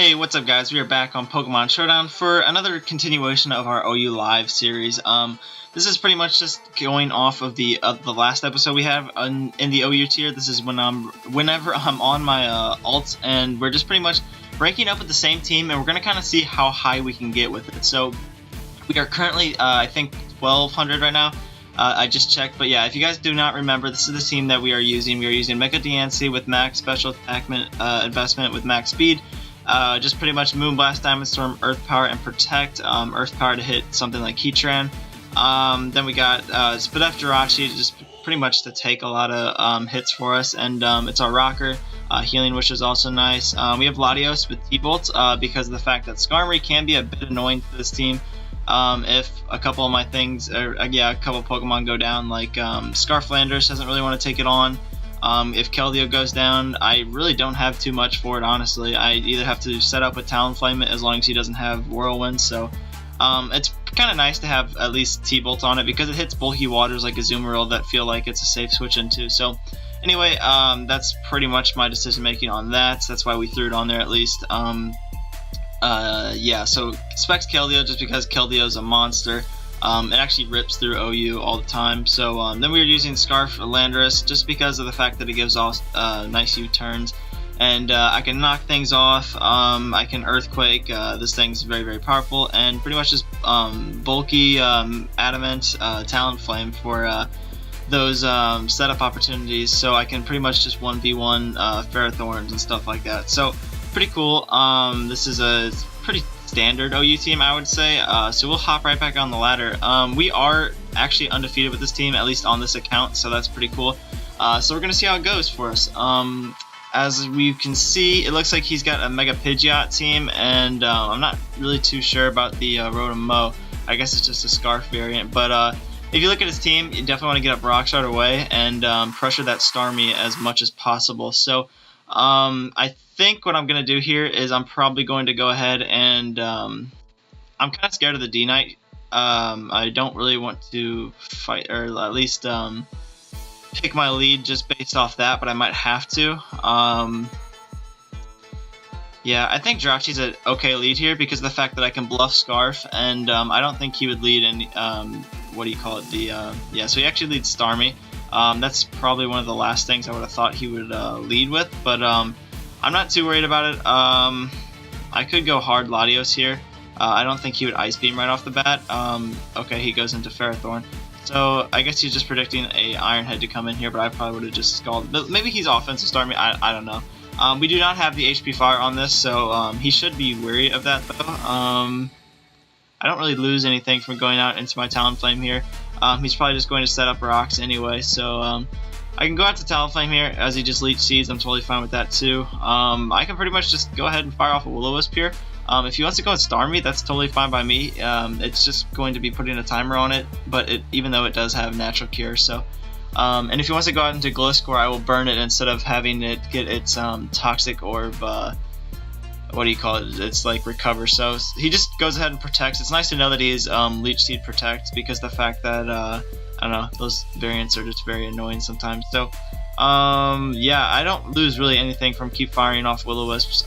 Hey, what's up guys? We are back on Pokemon Showdown for another continuation of our OU Live series. This is pretty much just going off of the last episode we have in the OU tier. This is whenever I'm on my alt, and we're just pretty much breaking up with the same team, and we're going to kind of see how high we can get with it. So we are currently, I think, 1200 right now. I just checked, but yeah, if you guys do not remember, this is the team that we are using. We are using Mega-Diancie with max special attack investment with max speed. Just pretty much Moonblast, Diamond Storm, Earth Power, and Protect. Earth Power to hit something like Heatran. Then we got Spadef Jirachi, just pretty much to take a lot of hits for us, and it's our rocker. Healing, which is also nice. We have Latios with T-Bolt because of the fact that Skarmory can be a bit annoying to this team. If a couple of my things, a couple of Pokemon go down, like Scarflanders doesn't really want to take it on. If Keldeo goes down, I really don't have too much for it, honestly. I either have to set up with Talonflame it as long as he doesn't have Whirlwind, so it's kind of nice to have at least T-Bolt on it because it hits bulky waters like Azumarill that feel like it's a safe switch into. So anyway, that's pretty much my decision making on that. That's why we threw it on there at least. Yeah, so Specs Keldeo just because Keldeo is a monster. It actually rips through OU all the time. So then we were using Scarf Landorus just because of the fact that it gives off nice U-turns. And I can knock things off, I can Earthquake, this thing's very, very powerful, and pretty much just bulky Adamant, Talonflame for those setup opportunities, so I can pretty much just 1v1 Ferrothorns and stuff like that. So pretty cool. This is a pretty standard OU team, I would say. So we'll hop right back on the ladder. We are actually undefeated with this team, at least on this account, so that's pretty cool. So we're gonna see how it goes for us. As we can see, it looks like he's got a Mega Pidgeot team, and I'm not really too sure about the Rotom-Mow. I guess it's just a Scarf variant, but if you look at his team, you definitely want to get up Rock Shard away and pressure that Starmie as much as possible. So I think what I'm going to do here is I'm probably going to go ahead and I'm kind of scared of the D-Knight. I don't really want to fight, or at least pick my lead just based off that, but I might have to. Yeah, I think Jirachi's an okay lead here because of the fact that I can bluff Scarf, and I don't think he would lead any, what do you call it, yeah, so he actually leads Starmie. That's probably one of the last things I would have thought he would lead with, but I'm not too worried about it. I could go hard Latios here. I don't think he would Ice Beam right off the bat. Okay, he goes into Ferrothorn. So I guess he's just predicting a Iron Head to come in here, but I probably would have just scalded. But maybe he's offensive Starmie, I don't know. We do not have the HP Fire on this, so he should be wary of that though. I don't really lose anything from going out into my Talonflame here. He's probably just going to set up rocks anyway, so I can go out to Talonflame here as he just Leech Seeds. I'm totally fine with that too. I can pretty much just go ahead and fire off a Will-O-Wisp here. If he wants to go with Starmie, that's totally fine by me. It's just going to be putting a timer on it, but even though it does have Natural Cure, so. And if he wants to go out into Gliscor, I will burn it instead of having it get its Toxic Orb, what do you call it? It's like Recover. So he just goes ahead and protects. It's nice to know that he's Leech Seed Protect because the fact that, I don't know, those variants are just very annoying sometimes. So, yeah, I don't lose really anything from keep firing off Will-O-Wisps.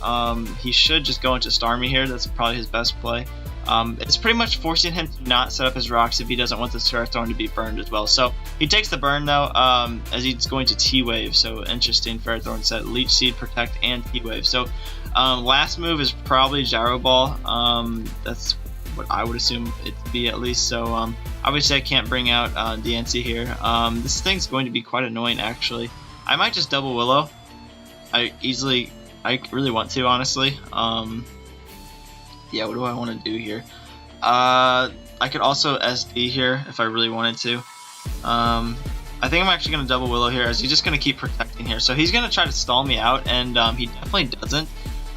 He should just go into Starmie here. That's probably his best play. It's pretty much forcing him to not set up his rocks if he doesn't want the Ferrothorn to be burned as well. So he takes the burn though, as he's going to T-Wave. So interesting, Ferrothorn set Leech Seed, Protect, and T-Wave. So last move is probably Gyro Ball. That's what I would assume it to be at least. So obviously I can't bring out Diancie here. This thing's going to be quite annoying actually. I might just double Willow. I really want to, honestly. Yeah, what do I want to do here? I could also SD here if I really wanted to. I think I'm actually going to double Willow here as he's just going to keep protecting here. So he's going to try to stall me out, and he definitely doesn't,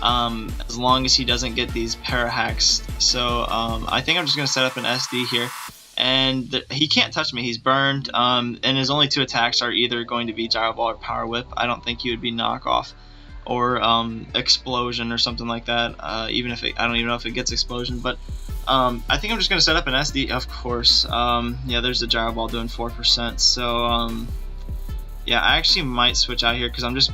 as long as he doesn't get these para-hacks. So I think I'm just going to set up an SD here. And he can't touch me, he's burned, and his only two attacks are either going to be Gyro Ball or Power Whip. I don't think he would be Knockoff or Explosion or something like that, even if I don't even know if it gets Explosion, but I think I'm just going to set up an SD, of course. Yeah, there's the Gyro Ball doing 4%, so yeah, I actually might switch out here because I'm just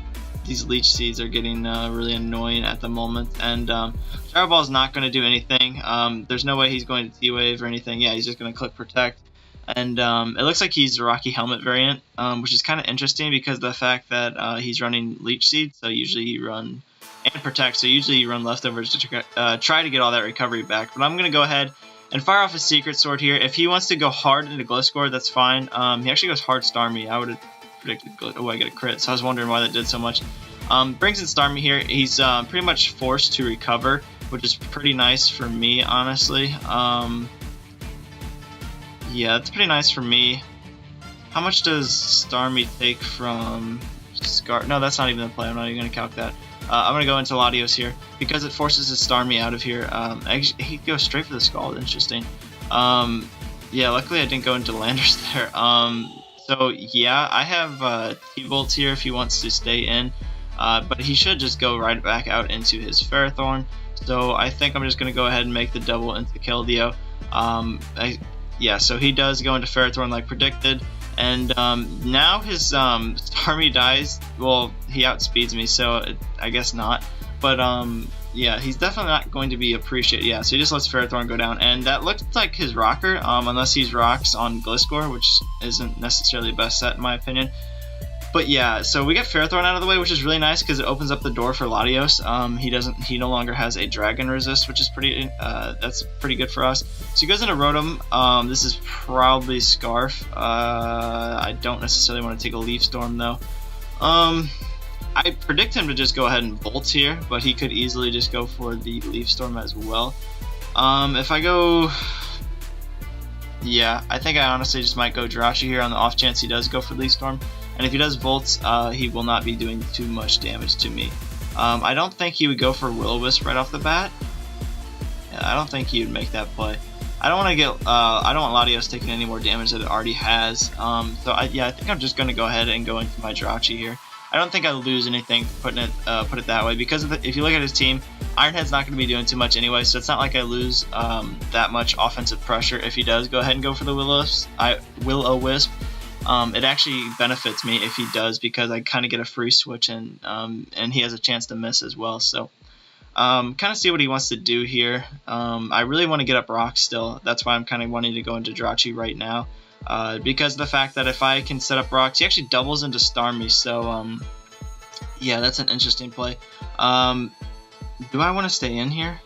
these leech seeds are getting really annoying at the moment, and Gyro Ball is not going to do anything. There's no way he's going to T-Wave or anything. Yeah, he's just going to click Protect. And it looks like he's a Rocky Helmet variant, which is kind of interesting because of the fact that he's running Leech Seed, so usually you run, and Protect, so usually you run Leftovers to try to get all that recovery back. But I'm going to go ahead and fire off his Secret Sword here. If he wants to go hard into Gliscor, that's fine. He actually goes hard Starmie. I would have predicted, oh, I get a crit, so I was wondering why that did so much. Brings in Starmie here. He's pretty much forced to recover, which is pretty nice for me, honestly. Yeah, that's pretty nice for me. How much does Starmie take from Scar? No, that's not even the play. I'm not even going to calc that. I'm going to go into Latios here because it forces his Starmie out of here. He goes straight for the Scald. Interesting. Yeah, luckily I didn't go into Landers there. So yeah, I have T-Bolts here if he wants to stay in. But he should just go right back out into his Ferrothorn. So I think I'm just going to go ahead and make the double into Keldeo. Yeah, so he does go into Ferrothorn like predicted, and now his Starmie dies. Well, he outspeeds me, so I guess not. But yeah, he's definitely not going to be appreciated. Yeah, so he just lets Ferrothorn go down, and that looks like his Rocker, unless he's Rocks on Gliscor, which isn't necessarily the best set in my opinion. But yeah, so we get Ferrothorn out of the way, which is really nice because it opens up the door for Latios. He no longer has a Dragon Resist, which is that's pretty good for us. So he goes into Rotom. This is probably Scarf. I don't necessarily want to take a Leaf Storm though. I predict him to just go ahead and Bolt here, but he could easily just go for the Leaf Storm as well. If I go, yeah, I think I honestly just might go Jirachi here on the off chance he does go for Leaf Storm. And if he does Volts, he will not be doing too much damage to me. I don't think he would go for Will-O-Wisp right off the bat. Yeah, I don't think he would make that play. I don't want to get, I don't want Latios taking any more damage that it already has. Yeah, I think I'm just going to go ahead and go into my Jirachi here. I don't think I lose anything put it that way because if you look at his team, Ironhead's not going to be doing too much anyway, so it's not like I lose that much offensive pressure if he does go ahead and go for the Will-O-Wisp. It actually benefits me if he does because I kind of get a free switch and he has a chance to miss as well. So kind of see what he wants to do here. I really want to get up Rock still. That's why I'm kind of wanting to go into Jirachi right now because of the fact that if I can set up Rocks, he actually doubles into Starmie. So yeah, that's an interesting play. Do I want to stay in here?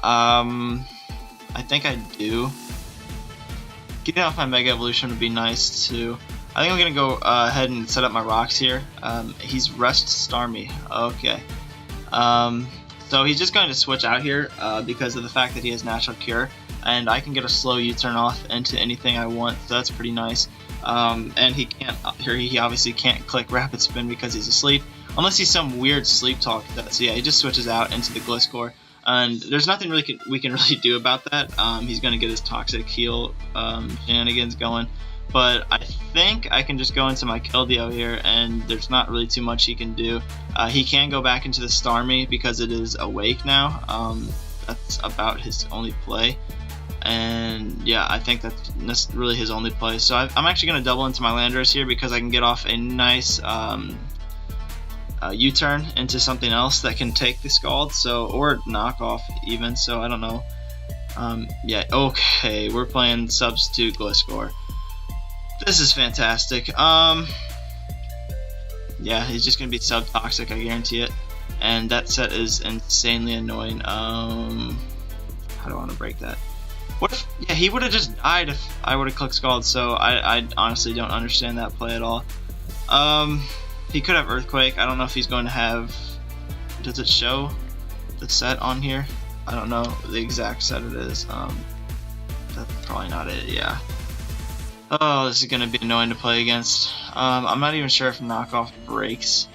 I think I do. Getting off my Mega Evolution would be nice too. I think I'm going to go ahead and set up my Rocks here. He's Rest Starmie. Okay. So he's just going to switch out here because of the fact that he has Natural Cure. And I can get a slow U-turn off into anything I want. So that's pretty nice. And he can't. He obviously can't click Rapid Spin because he's asleep. Unless he's some weird sleep talk. So yeah, he just switches out into the Gliscor. And there's nothing really we can really do about that. He's going to get his Toxic Heal shenanigans going. But I think I can just go into my Keldeo here, and there's not really too much he can do. He can go back into the Starmie because it is awake now. That's about his only play. And yeah, I think that's really his only play. So I'm actually going to double into my Landorus here because I can get off a nice U-turn into something else that can take the Scald, or knock off even, so I don't know. Yeah, okay, we're playing Substitute Gliscor. This is fantastic. Yeah, he's just gonna be sub-toxic, I guarantee it. And that set is insanely annoying. How do I want to break that? What if, yeah, he would have just died if I would have clicked Scald, so I honestly don't understand that play at all. He could have Earthquake. I don't know if he's going to have... Does it show the set on here? I don't know the exact set it is. That's probably not it, yeah. Oh, this is going to be annoying to play against. I'm not even sure if knockoff breaks.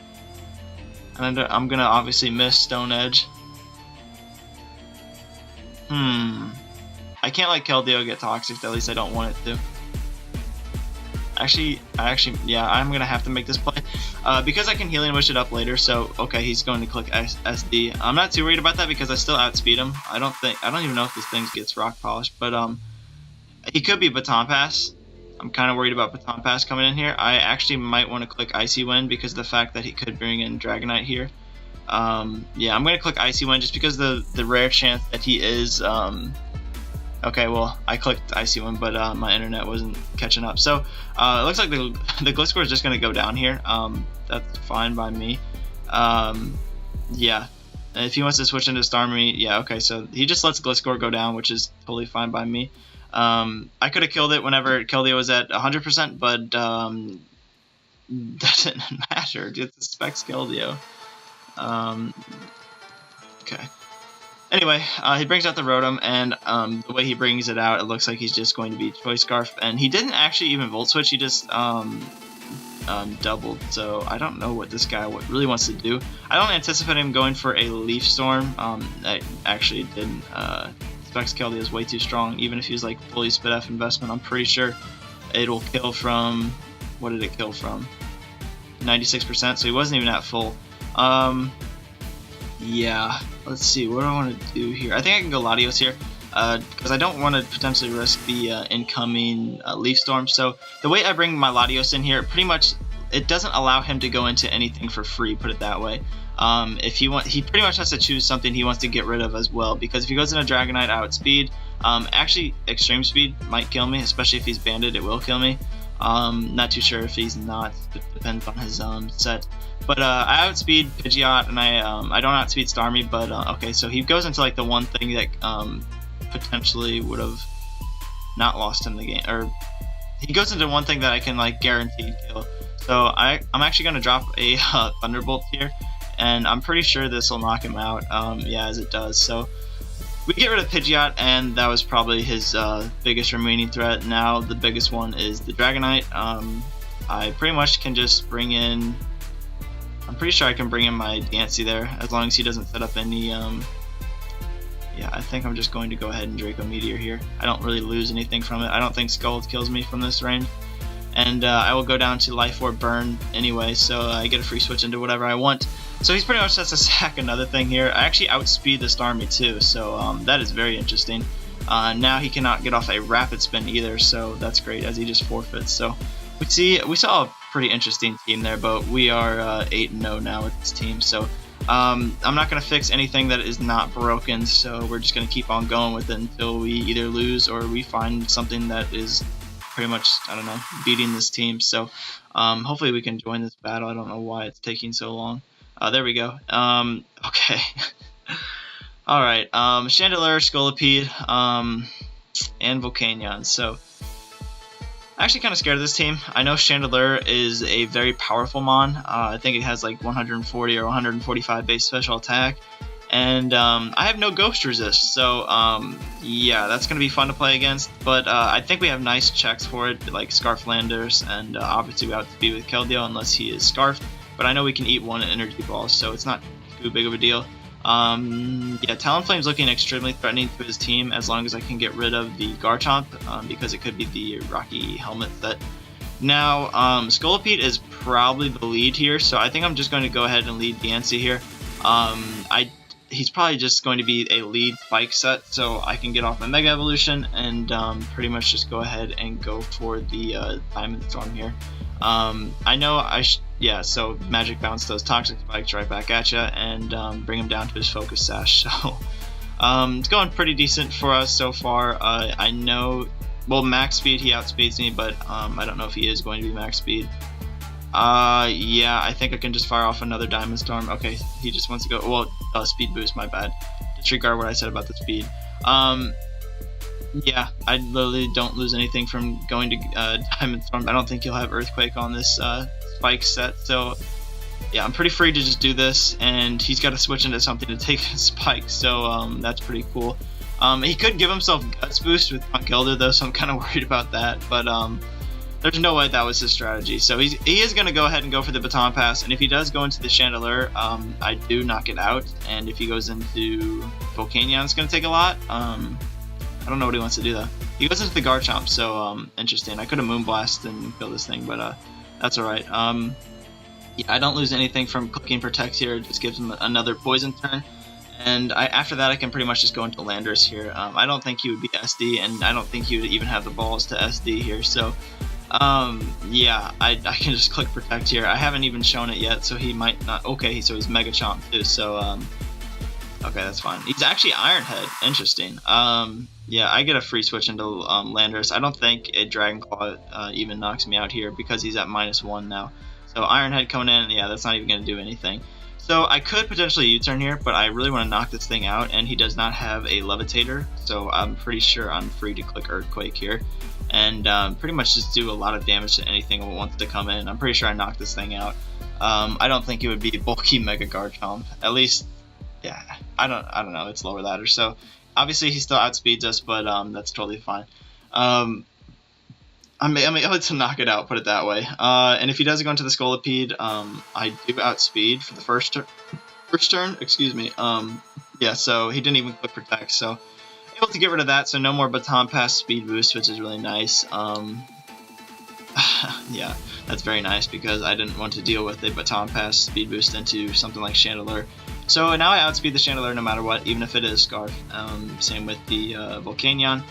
And I'm going to obviously miss Stone Edge. I can't let Keldeo get Toxic, at least I don't want it to. Actually, yeah, I'm going to have to make this play. Because I can Healing Wish it up later, so, okay, he's going to click SD. I'm not too worried about that because I still outspeed him. I don't even know if this thing gets Rock Polish, but, he could be Baton Pass. I'm kind of worried about Baton Pass coming in here. I actually might want to click Icy Wind because of the fact that he could bring in Dragonite here. Yeah, I'm going to click Icy Wind just because the rare chance that he is... okay, well, I clicked Icy Wind, but my internet wasn't catching up. So it looks like the Gliscor is just going to go down here. That's fine by me. Yeah, if he wants to switch into Starmie, yeah, okay, so he just lets Gliscor go down, which is totally fine by me. I could have killed it whenever Keldeo was at 100%, but doesn't matter. It suspects Keldeo. Okay. Anyway, he brings out the Rotom, and the way he brings it out, it looks like he's just going to be Choice Scarf. And he didn't actually even Volt Switch, he just doubled. So I don't know what this guy really wants to do. I don't anticipate him going for a Leaf Storm. I actually didn't. Specs Keldeo is way too strong. Even if he's like fully Spit F investment, I'm pretty sure it'll kill from... What did it kill from? 96%, so he wasn't even at full. Yeah, let's see, what do I want to do here? I think I can go Latios here, because I don't want to potentially risk the incoming Leaf Storm. So the way I bring my Latios in here, pretty much, it doesn't allow him to go into anything for free, put it that way. If he pretty much has to choose something he wants to get rid of as well, because if he goes into Dragonite, Outspeed, actually Extreme Speed might kill me, especially if he's banded, it will kill me. Not too sure if he's not, it depends on his set. But I outspeed Pidgeot, and I don't outspeed Starmie, but okay, so he goes into like the one thing that potentially would have not lost him the game, or he goes into one thing that I can like guaranteed kill. So I'm actually going to drop a Thunderbolt here, and I'm pretty sure this will knock him out, yeah, as it does. So we get rid of Pidgeot, and that was probably his biggest remaining threat. Now the biggest one is the Dragonite. I pretty much can just bring in... I'm pretty sure I can bring in my Diancie there, as long as he doesn't set up any... yeah, I think I'm just going to go ahead and Draco Meteor here. I don't really lose anything from it. I don't think Scald kills me from this range. And I will go down to Life Orb Burn anyway, so I get a free switch into whatever I want. So he's pretty much has to sack another thing here. I actually outspeed the Starmie too, so that is very interesting. Now he cannot get off a Rapid Spin either, so that's great, as he just forfeits. So we saw a pretty interesting team there, but we are 8-0 now with this team. So I'm not going to fix anything that is not broken, so we're just going to keep on going with it until we either lose or we find something that is pretty much, I don't know, beating this team. So hopefully we can join this battle. I don't know why it's taking so long. There we go. Okay. Alright, Chandelure, Scolipede, and Volcanion. So I'm actually kind of scared of this team. I know Chandelure is a very powerful mon. I think it has like 140 or 145 base special attack. And I have no Ghost Resist, so yeah, that's going to be fun to play against. But I think we have nice checks for it, like Scarf Landers, and obviously we have to be with Keldeo unless he is Scarfed. But I know we can eat one Energy Ball, so it's not too big of a deal. Yeah, Talonflame's looking extremely threatening to his team as long as I can get rid of the Garchomp, because it could be the Rocky Helmet set. Now, Scolipede is probably the lead here, so I think I'm just going to go ahead and lead Diancie here. He's probably just going to be a lead Spike set, so I can get off my Mega Evolution and pretty much just go ahead and go for the Diamond Storm here. I know yeah, so Magic Bounce those Toxic Spikes right back at you and bring him down to his Focus Sash. So it's going pretty decent for us so far. I know, well, max speed he outspeeds me, but I don't know if he is going to be max speed. Yeah, I think I can just fire off another Diamond Storm. Okay, he just wants to go, well, speed boost, my bad. Disregard what I said about the speed. Yeah, I literally don't lose anything from going to Diamond Storm. I don't think he'll have Earthquake on this Spike set, so yeah, I'm pretty free to just do this, and he's got to switch into something to take a Spike, so that's pretty cool. He could give himself Guts Boost with Punk Elder, though, so I'm kind of worried about that, but there's no way that was his strategy. So he is going to go ahead and go for the Baton Pass, and if he does go into the Chandelure, I do knock it out, and if he goes into Volcanion, it's going to take a lot. I don't know what he wants to do, though. He goes into the Garchomp, so interesting. I could have Moonblast and kill this thing, but that's alright. Yeah, I don't lose anything from clicking Protect here. It just gives him another Poison turn. And after that, I can pretty much just go into Landorus here. I don't think he would be SD, and I don't think he would even have the balls to SD here. So Yeah, I can just click protect here. I haven't even shown it yet, so he might not. Okay, so he's Mega Chomp too. So okay, that's fine. He's actually Iron Head. Interesting. Yeah, I get a free switch into Landorus. I don't think a Dragon Claw even knocks me out here because he's at -1 now. So Iron Head coming in, yeah, that's not even going to do anything. So I could potentially U-turn here, but I really want to knock this thing out, and he does not have a Levitator, so I'm pretty sure I'm free to click Earthquake here, and pretty much just do a lot of damage to anything that wants to come in. I'm pretty sure I knocked this thing out. I don't think it would be bulky Mega Garchomp. At least, yeah, I don't know. It's lower ladder, so obviously he still outspeeds us, but that's totally fine. I'm able to knock it out, put it that way. And if he doesn't go into the Scolipede, I do outspeed for the first turn. Excuse me. Yeah, so he didn't even click protect, so able to get rid of that. So no more Baton Pass speed boost, which is really nice. Yeah, that's very nice because I didn't want to deal with a Baton Pass speed boost into something like Chandelure. So now I outspeed the Chandelure no matter what, even if it is Scarf. Same with the Volcanion.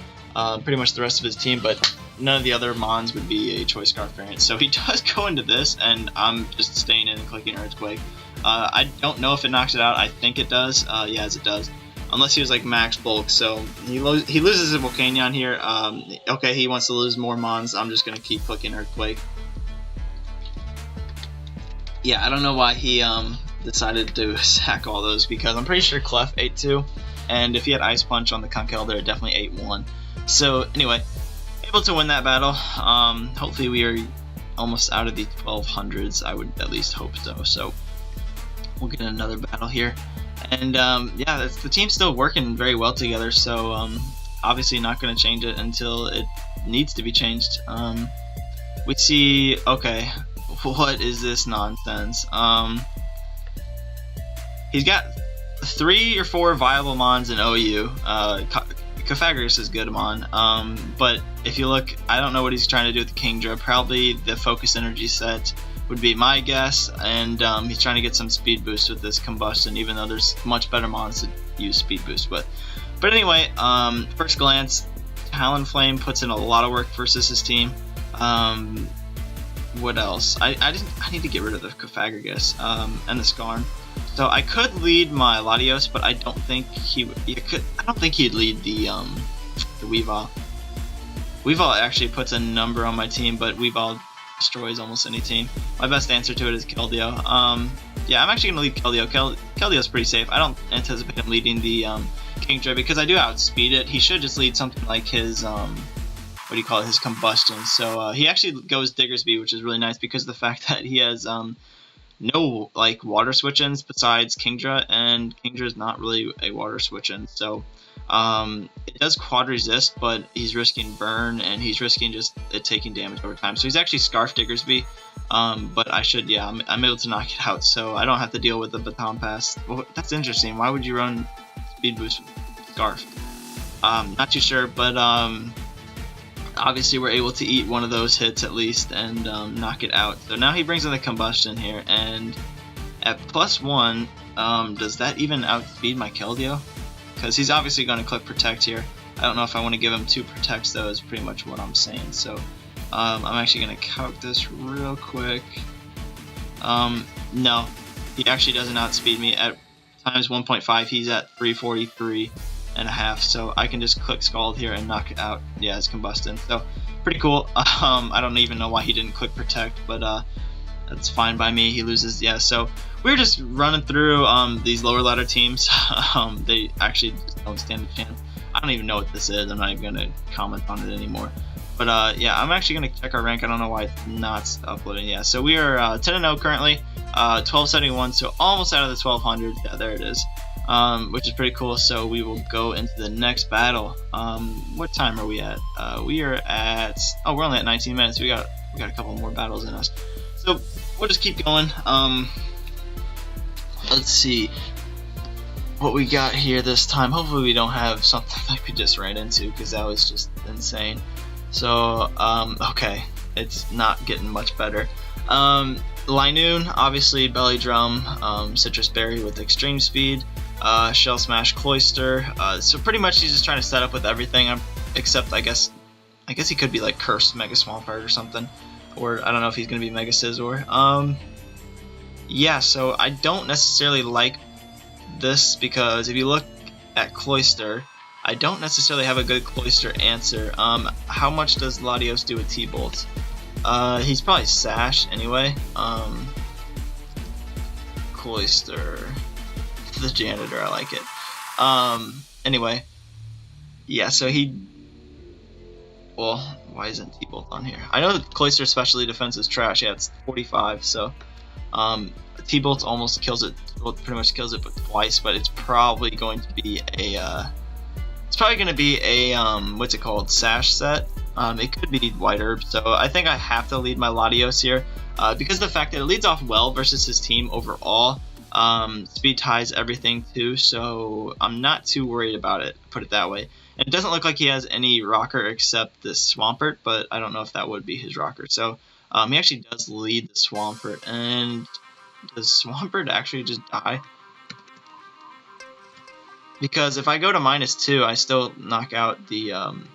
Pretty much the rest of his team, but none of the other Mons would be a Choice Scarf variant. So he does go into this, and I'm just staying in and clicking Earthquake. I don't know if it knocks it out. I think it does. Yes, it does. Unless he was like max bulk, so he loses a Volcanion here. Okay, he wants to lose more Mons. I'm just gonna keep clicking Earthquake. Yeah, I don't know why he decided to sack all those, because I'm pretty sure Clef ate 2, and if he had Ice Punch on the Conkeldurr, it definitely ate 1. So anyway, able to win that battle. Hopefully we are almost out of the 1200s. I would at least hope so. So we'll get another battle here, and yeah, the team's still working very well together. So obviously not going to change it until it needs to be changed. We see. Okay, what is this nonsense? He's got 3 or 4 viable Mons in OU. Cofagrigus is good Mon, but if you look, I don't know what he's trying to do with the Kingdra. Probably the Focus Energy set would be my guess, and he's trying to get some speed boost with this Combustion, even though there's much better Mons to use speed boost with. But anyway, first glance, Talonflame puts in a lot of work versus his team. What else? I need to get rid of the Cofagrigus and the Skarn. So I could lead my Latios, but I don't think he would. I don't think he'd lead the Weavile. Weavile actually puts a number on my team, but Weavile destroys almost any team. My best answer to it is Keldeo. Yeah, I'm actually gonna lead Keldeo. Keldeo's pretty safe. I don't anticipate him leading the Kingdra because I do outspeed it. He should just lead something like his what do you call it? His Combustion. So he actually goes Diggersby, which is really nice because of the fact that he has no like water switch-ins besides Kingdra, and Kingdra is not really a water switch-in, so it does quad resist, but he's risking burn, and he's risking just it taking damage over time. So he's actually Scarf Diggersby, but I should, yeah, I'm able to knock it out, so I don't have to deal with the Baton Pass. Well, that's interesting. Why would you run Speed Boost with Scarf? Not too sure, but obviously we're able to eat one of those hits at least and knock it out. So now he brings in the Combustion here, and at +1, does that even outspeed my Keldeo? Because he's obviously going to click Protect here. I don't know if I want to give him 2 Protects though, is pretty much what I'm saying. So I'm actually going to calc this real quick. No, he actually doesn't outspeed me. At times 1.5, he's at 343.5, so I can just click Scald here and knock it out. Yeah, it's Combustion, so pretty cool. I don't even know why he didn't click Protect, but that's fine by me. He loses. Yeah, so we're just running through these lower ladder teams. They actually just don't stand a chance. I don't even know what this is. I'm not even going to comment on it anymore. But yeah, I'm actually going to check our rank. I don't know why it's not uploading. Yeah, so we are 10-0 currently, 1271, so almost out of the 1200. Yeah, there it is. Which is pretty cool. So we will go into the next battle. What time are we at? We are at, oh, we're only at 19 minutes. We got a couple more battles in us. So we'll just keep going. Let's see what we got here this time. Hopefully we don't have something like we just ran into, because that was just insane. So okay, it's not getting much better. Linoon, obviously Belly Drum, Citrus Berry with extreme speed, Shell Smash Cloyster. So pretty much he's just trying to set up with everything except I guess I guess he could be like Cursed Mega Swampert or something. Or I don't know if he's going to be Mega Scizor. Yeah, so I don't necessarily like this because if you look at Cloyster, I don't necessarily have a good Cloyster answer. How much does Latios do with T-Bolt? He's probably Sash anyway. Cloyster. The janitor, I like it. Anyway. Yeah, so he... Well, why isn't T-Bolt on here? I know Cloyster's specialty defense is trash. Yeah, it's 45, so... T-Bolt almost kills it. T-Bolt pretty much kills it, but twice. But it's probably going to be a... it's probably going to be a, what's it called? Sash set. It could be White Herb. So I think I have to lead my Latios here. Because of the fact that it leads off well versus his team overall. Speed ties everything too, so I'm not too worried about it, put it that way. And it doesn't look like he has any rocker except this Swampert, but I don't know if that would be his rocker. So he actually does lead the Swampert, and does Swampert actually just die? Because if I go to -2, I still knock out the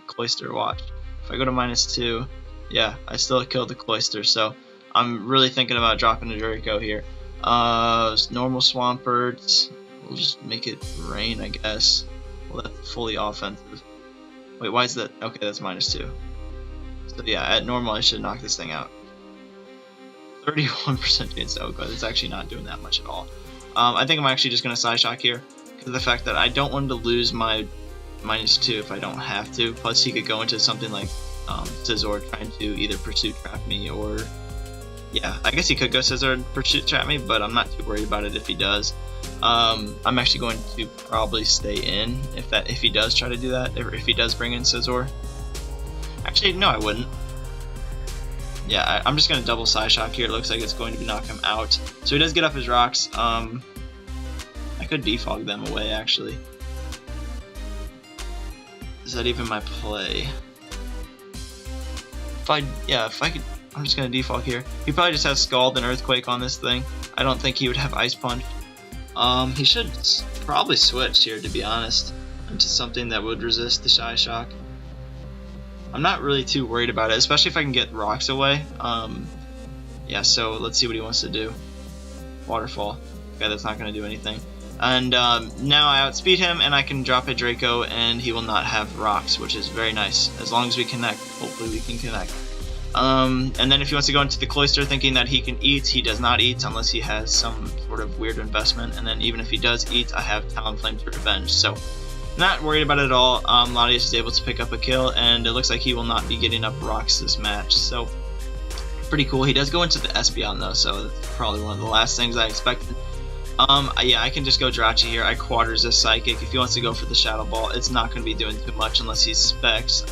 Cloyster, watch. If I go to -2, yeah, I still kill the Cloyster, so I'm really thinking about dropping a Draco here. Normal Swampert, we'll just make it rain, I guess. Well, that's fully offensive. Wait, why is that? Okay, that's -2. So yeah, at normal I should knock this thing out. 31% chance. Oh god, it's actually not doing that much at all. I think I'm actually just gonna Psyshock here because of the fact that I don't want to lose my -2 if I don't have to. Plus, he could go into something like Scizor trying to either Pursuit Trap me or. Yeah, I guess he could go Scizor and Pursuit Trap me, but I'm not too worried about it if he does. I'm actually going to probably stay in if he does try to do that, if he does bring in Scizor. Actually, no, I wouldn't. Yeah, I'm just going to double Psyshock here. It looks like it's going to knock him out. So he does get up his rocks. I could defog them away, actually. Is that even my play? If I could... I'm just going to defog here. He probably just has Scald and Earthquake on this thing. I don't think he would have Ice Punch. He should probably switch here, to be honest, into something that would resist the Psyshock. I'm not really too worried about it, especially if I can get rocks away. Yeah, so let's see what he wants to do. Waterfall. Okay, that's not going to do anything. And now I outspeed him, and I can drop a Draco, and he will not have rocks, which is very nice. As long as we connect, hopefully we can connect. And then if he wants to go into the Cloyster thinking that he can eat, he does not eat unless he has some sort of weird investment. And then even if he does eat, I have Talonflame to revenge. So not worried about it at all. Latios is able to pick up a kill, and it looks like he will not be getting up rocks this match. So pretty cool. He does go into the Espeon though, so that's probably one of the last things I expected. Yeah, I can just go Jirachi here. I quarters this Psychic. If he wants to go for the Shadow Ball, it's not going to be doing too much unless he specs.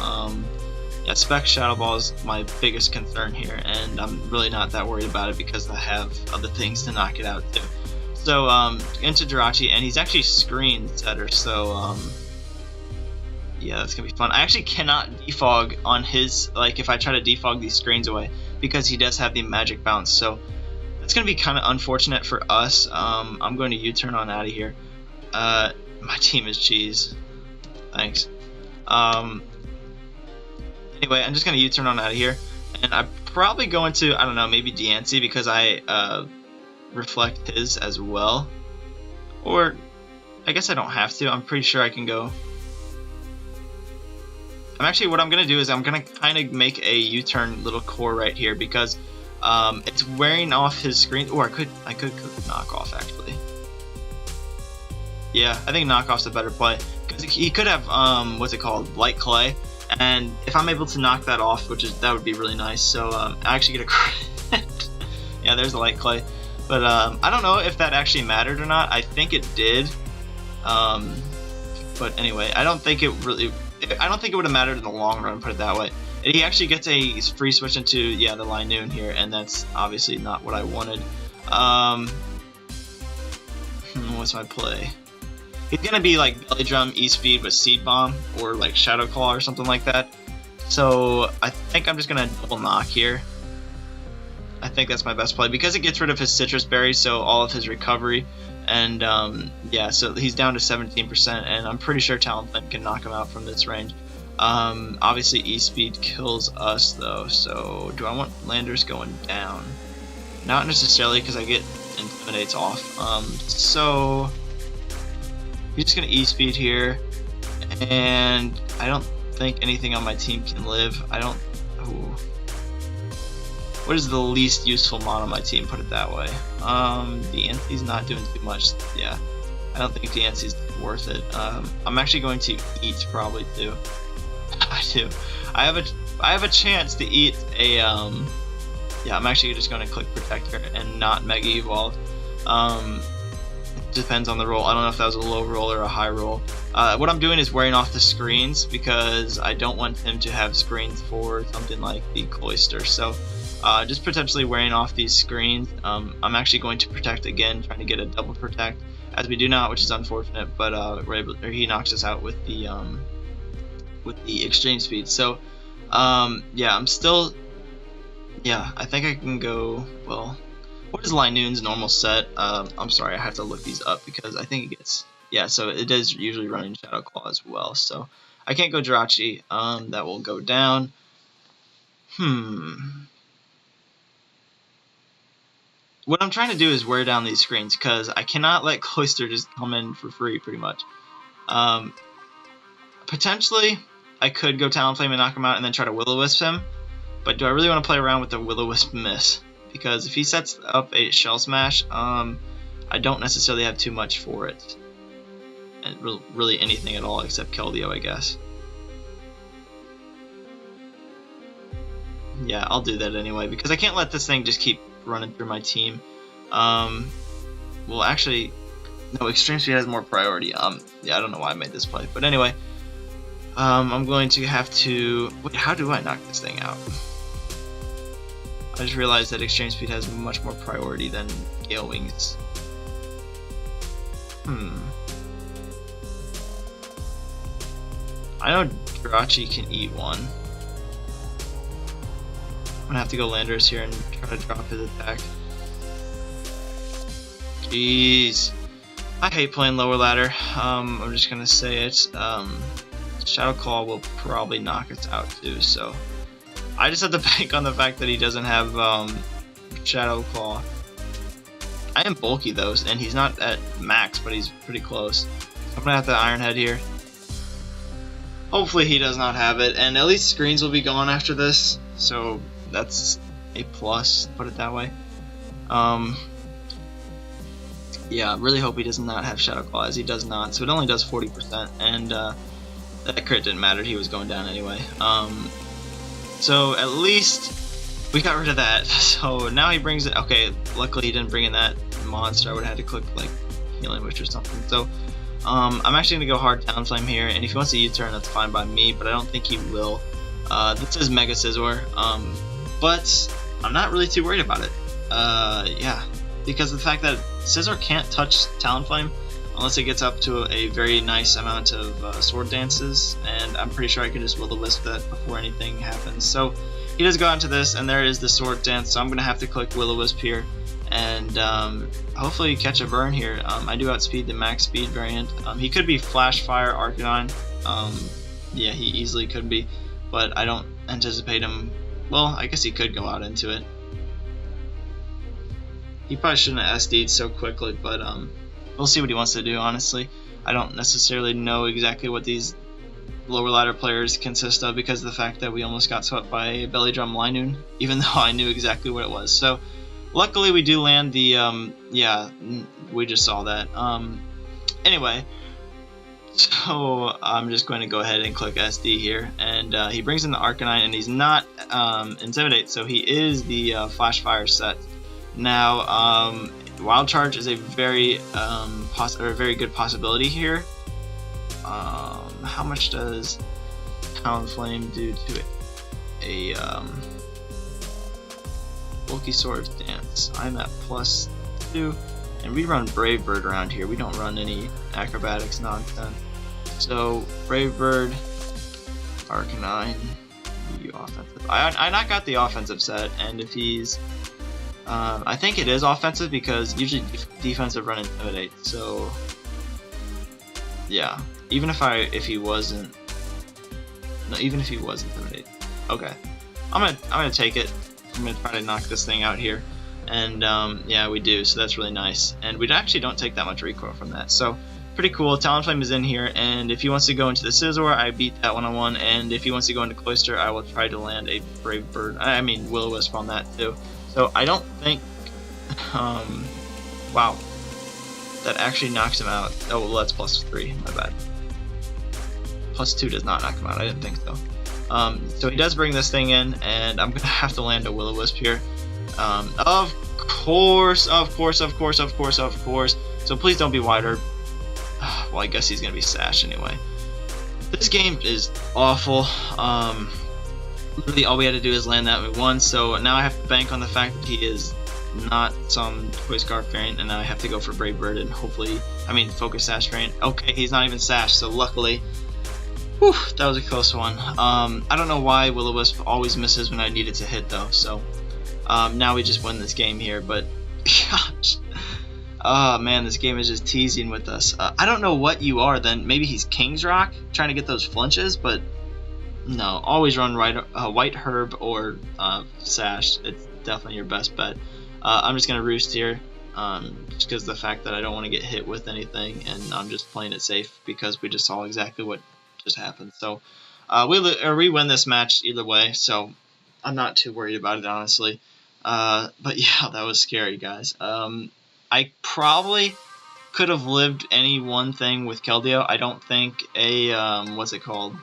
Yeah, Spec Shadow Ball is my biggest concern here, and I'm really not that worried about it because I have other things to knock it out too. So, into Jirachi, and he's actually Screen Setter, so, yeah, that's going to be fun. I actually cannot defog on his, like, if I try to defog these screens away, because he does have the Magic Bounce, so that's going to be kind of unfortunate for us. I'm going to U-turn on out of here. My team is cheese. Thanks. Anyway, I'm just going to U-turn on out of here, and I'm probably going to, I don't know, maybe Diancie, because I reflect his as well. Or, I guess I don't have to. I'm pretty sure I can go. What I'm going to do is I'm going to kind of make a U-turn little core right here, because it's wearing off his screen. Or I could knock off, actually. Yeah, I think knockoff's a better play, because he could have, what's it called, Light Clay. And if I'm able to knock that off, that would be really nice. So I actually get a crit. Yeah, there's the Light Clay. But I don't know if that actually mattered or not. I think it did. But anyway, I don't think it would have mattered in the long run, put it that way. He actually gets a free switch into, yeah, the Linoon here, and that's obviously not what I wanted. What's my play? He's going to be like Belly Drum, E-Speed with Seed Bomb, or like Shadow Claw or something like that. So I think I'm just going to double knock here. I think that's my best play, because it gets rid of his Citrus Berry, so all of his recovery. And yeah, so he's down to 17%, and I'm pretty sure Talonflame can knock him out from this range. Obviously E-Speed kills us though, so do I want Landers going down? Not necessarily, because I get Intimidates off. So he's just gonna E-Speed here, and I don't think anything on my team can live. I don't. Ooh. What is the least useful mod on my team? Put it that way. Diancie's not doing too much. Yeah, I don't think Diancie's worth it. I'm actually going to eat probably too. I do. I have a chance to eat a yeah, I'm actually just going to click Protector and not Mega Evolve. Depends on the roll. I don't know if that was a low roll or a high roll. What I'm doing is wearing off the screens because I don't want him to have screens for something like the Cloister. So just potentially wearing off these screens. I'm actually going to Protect again, trying to get a double Protect, as we do not, which is unfortunate. But he knocks us out with the Extreme Speed. So yeah, I'm still. Yeah, I think I can go, well, what is Linoon's normal set? I'm sorry, I have to look these up because I think it gets, yeah, so it is usually running Shadow Claw as well, so I can't go Jirachi, that will go down. What I'm trying to do is wear down these screens because I cannot let Cloister just come in for free, pretty much. Potentially, I could go Talonflame and knock him out and then try to Will-O-Wisp him. But do I really want to play around with the Will-O-Wisp miss? Because if he sets up a Shell Smash, I don't necessarily have too much for it. And really anything at all except Keldeo, I guess. Yeah, I'll do that anyway, because I can't let this thing just keep running through my team. Well, actually, no, Extreme Speed has more priority. Yeah, I don't know why I made this play. But anyway, I'm going to have to... Wait, how do I knock this thing out? I just realized that Extreme Speed has much more priority than Gale Wings. I know Jirachi can eat one. I'm gonna have to go Landorus here and try to drop his attack. Jeez. I hate playing lower ladder. I'm just gonna say it. Shadow Claw will probably knock us out too, so I just have to bank on the fact that he doesn't have Shadow Claw. I am bulky though, and he's not at max, but he's pretty close. I'm gonna have to Iron Head here. Hopefully he does not have it, and at least screens will be gone after this, so that's a plus, put it that way. Yeah, really hope he does not have Shadow Claw, as he does not, so it only does 40%, and that crit didn't matter, he was going down anyway. So at least we got rid of that. So now he brings it. Okay, luckily he didn't bring in that monster. I would have had to click like Healing Wish or something. So I'm actually gonna go hard Talonflame here, and if he wants to U-turn, that's fine by me, but I don't think he will. This is Mega Scizor, but I'm not really too worried about it. Yeah, because of the fact that Scizor can't touch Talonflame unless it gets up to a very nice amount of Sword Dances, and I'm pretty sure I can just Will-O-Wisp that before anything happens. So he does go into this, and there is the Sword Dance, so I'm going to have to click Will-O-Wisp here, and hopefully catch a burn here. I do outspeed the max speed variant. He could be Flash Fire Arcanine. Yeah, he easily could be, but I don't anticipate him. Well, I guess he could go out into it. He probably shouldn't have SD'd so quickly, but we'll see what he wants to do, honestly. I don't necessarily know exactly what these lower ladder players consist of because of the fact that we almost got swept by a Belly Drum Linoon, even though I knew exactly what it was. So, luckily we do land the, yeah, we just saw that. Anyway, so I'm just going to go ahead and click SD here, and he brings in the Arcanine, and he's not Intimidate, so he is the Flash Fire set. Now, Wild Charge is a very very good possibility here. How much does Talonflame do to a Bulky Sword Dance? I'm at +2, and we run Brave Bird around here. We don't run any acrobatics nonsense. So Brave Bird, Arcanine, the offensive. I knock out the offensive set, and if he's I think it is offensive because usually defensive run Intimidate, so yeah, even if he wasn't, No, even if he was intimidated. Okay, I'm gonna take it. I'm gonna try to knock this thing out here, and yeah, we do. So that's really nice, and we actually don't take that much recoil from that. So pretty cool. Talonflame is in here, and if he wants to go into the Scizor, I beat that one-on-one, and if he wants to go into Cloyster, I will try to land a Brave Bird. I mean Will-O-Wisp on that too. So I don't think, wow, that actually knocks him out. Oh, well, that's +3. My bad. +2 does not knock him out. I didn't think so. So he does bring this thing in, and I'm gonna have to land a Will-O-Wisp here. Of course. So please don't be Wide Herb. Well, I guess he's gonna be Sash anyway. This game is awful. Literally all we had to do is land that with 1, so now I have to bank on the fact that he is not some Toy Scarf variant, and now I have to go for Brave Bird and hopefully, Focus Sash variant. Okay, he's not even Sash, so luckily, whew, that was a close one. I don't know why Will-O-Wisp always misses when I need it to hit though, so now we just win this game here, but gosh. Oh man, this game is just teasing with us. I don't know what you are then. Maybe he's King's Rock, trying to get those flinches, but no. Always run White Herb or Sash. It's definitely your best bet. I'm just going to Roost here, just because of the fact that I don't want to get hit with anything, and I'm just playing it safe because we just saw exactly what just happened. So we win this match either way, so I'm not too worried about it, honestly. But yeah, that was scary, guys. I probably could have lived any one thing with Keldeo. I don't think a what's it called?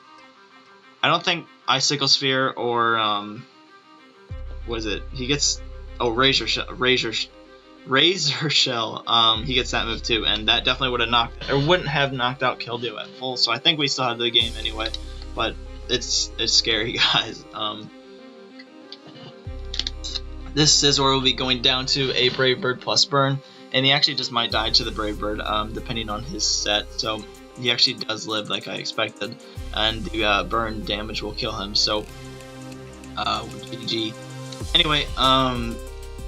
I don't think Icicle Sphere or what is it? He gets Razor Shell. He gets that move too, and that definitely would have knocked or wouldn't have knocked out Keldeo at full. So I think we still have the game anyway, but it's scary, guys. This Scizor will be going down to a Brave Bird plus Burn, and he actually just might die to the Brave Bird, depending on his set. So he actually does live like I expected, and the burn damage will kill him. So GG. Anyway,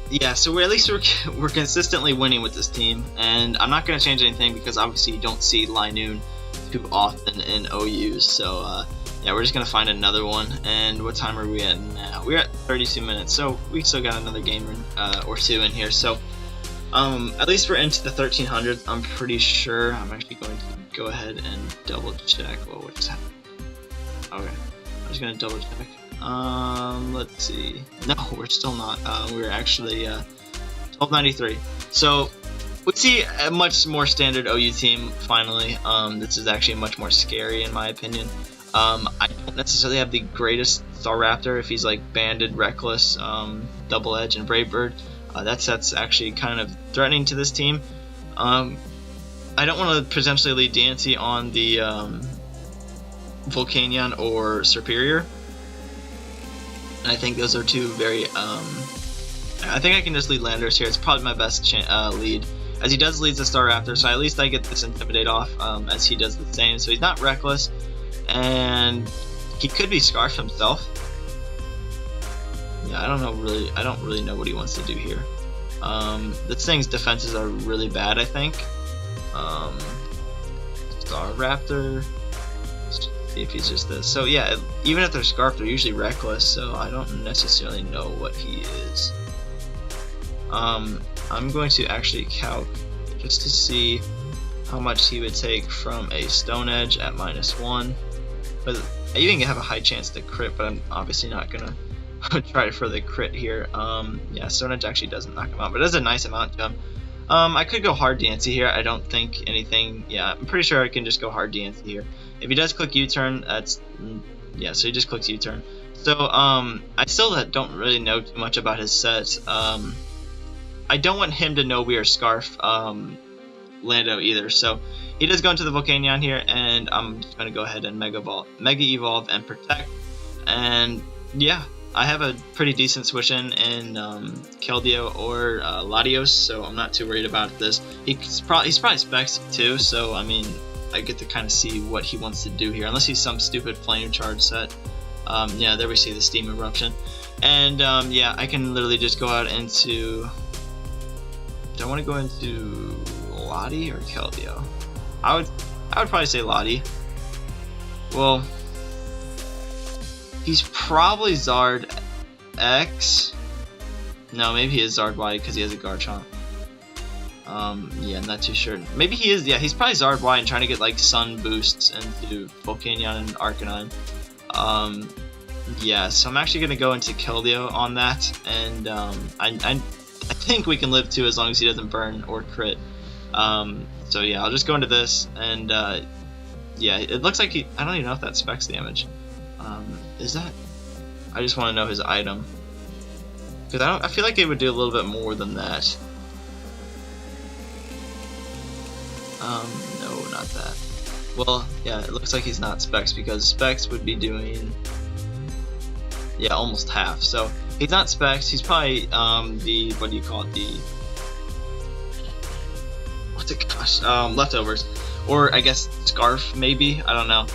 yeah. So at least we're consistently winning with this team, and I'm not gonna change anything because obviously you don't see Linoon too often in OUs. So yeah, we're just gonna find another one. And what time are we at now? We're at 32 minutes, so we still got another game or two in here. So at least we're into the 1300s. I'm pretty sure. I'm actually going to go ahead and double check. Whoa, what just happened? Okay, I'm just gonna double check. Let's see. No, we're still not. We're actually 1293. So we see a much more standard OU team finally. This is actually much more scary in my opinion. I don't necessarily have the greatest Staraptor if he's like Banded, Reckless, Double Edge, and Brave Bird. That set's actually kind of threatening to this team. I don't want to potentially lead Diancie on the Volcanion or Superior. I think those are two very. I think I can just lead Landorus here. It's probably my best lead, as he does lead the Staraptor, so at least I get this Intimidate off, as he does the same. So he's not Reckless, and he could be Scarf himself. Yeah, I don't really know what he wants to do here. This thing's defenses are really bad, I think. Staraptor. See if he's just this. So yeah, even if they're Scarf, they're usually Reckless, so I don't necessarily know what he is. I'm going to actually calc just to see how much he would take from a Stone Edge at -1. But I even have a high chance to crit, but I'm obviously not gonna try for the crit here. Yeah, Stone Edge actually doesn't knock him out, but it does a nice amount to him. I could go hard Diancie here. I don't think anything. Yeah, I'm pretty sure I can just go hard Diancie here. If he does click U-turn, that's yeah. So he just clicks U-turn. So I still don't really know too much about his sets. I don't want him to know we are Scarf Lando either. So he does go into the Volcanion here, and I'm just going to go ahead and Mega Evolve and Protect. And yeah, I have a pretty decent switch in Keldeo or Latios, so I'm not too worried about this. He's probably Specs too, so I mean, I get to kind of see what he wants to do here, unless he's some stupid Flame Charge set. Yeah, there we see the Steam Eruption, and yeah, I can literally just go out into. Do I want to go into Lottie or Keldeo? I would probably say Lottie. Well, He's probably Zard X. No, maybe he is Zard Y because he has a Garchomp. Yeah, I'm not too sure. Maybe he is. Yeah, he's probably Zard Y and trying to get like Sun boosts into Volcanion and Arcanine. Yeah, so I'm actually gonna go into Keldeo on that, and I think we can live too as long as he doesn't burn or crit. So yeah, I'll just go into this, and yeah, it looks like I don't even know if that specs damage. Is that? I just want to know his item, because I feel like it would do a little bit more than that. No, not that. Well, yeah, it looks like he's not specs, because specs would be doing, yeah, almost half. So he's not specs. He's probably the, what do you call it, the, what's it, gosh, leftovers, or I guess Scarf maybe. I don't know.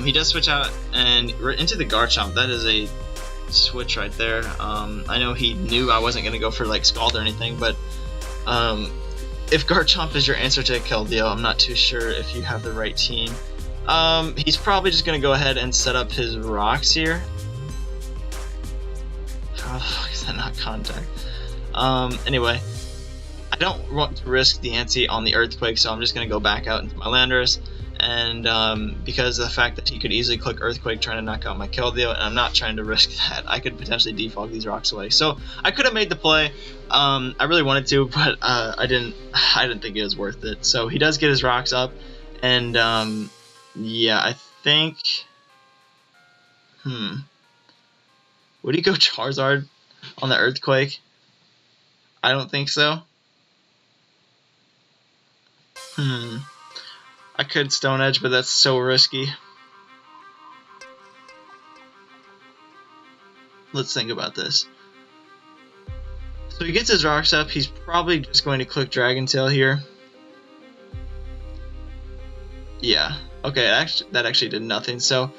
He does switch out and into the Garchomp. That is a switch right there. I know he knew I wasn't gonna go for like Scald or anything, but if Garchomp is your answer to Keldeo, I'm not too sure if you have the right team. He's probably just gonna go ahead and set up his rocks here. How the fuck is that not contact? Anyway, I don't want to risk Diancie on the Earthquake, so I'm just gonna go back out into my Landorus. And because of the fact that he could easily click Earthquake trying to knock out my Keldeo, and I'm not trying to risk that, I could potentially defog these rocks away. So I could have made the play. I really wanted to, but I didn't think it was worth it. So he does get his rocks up, and yeah, I think would he go Charizard on the Earthquake? I don't think so. I could Stone Edge, but that's so risky. Let's think about this. So he gets his rocks up. He's probably just going to click Dragon Tail here. Yeah. Okay, that actually did nothing. So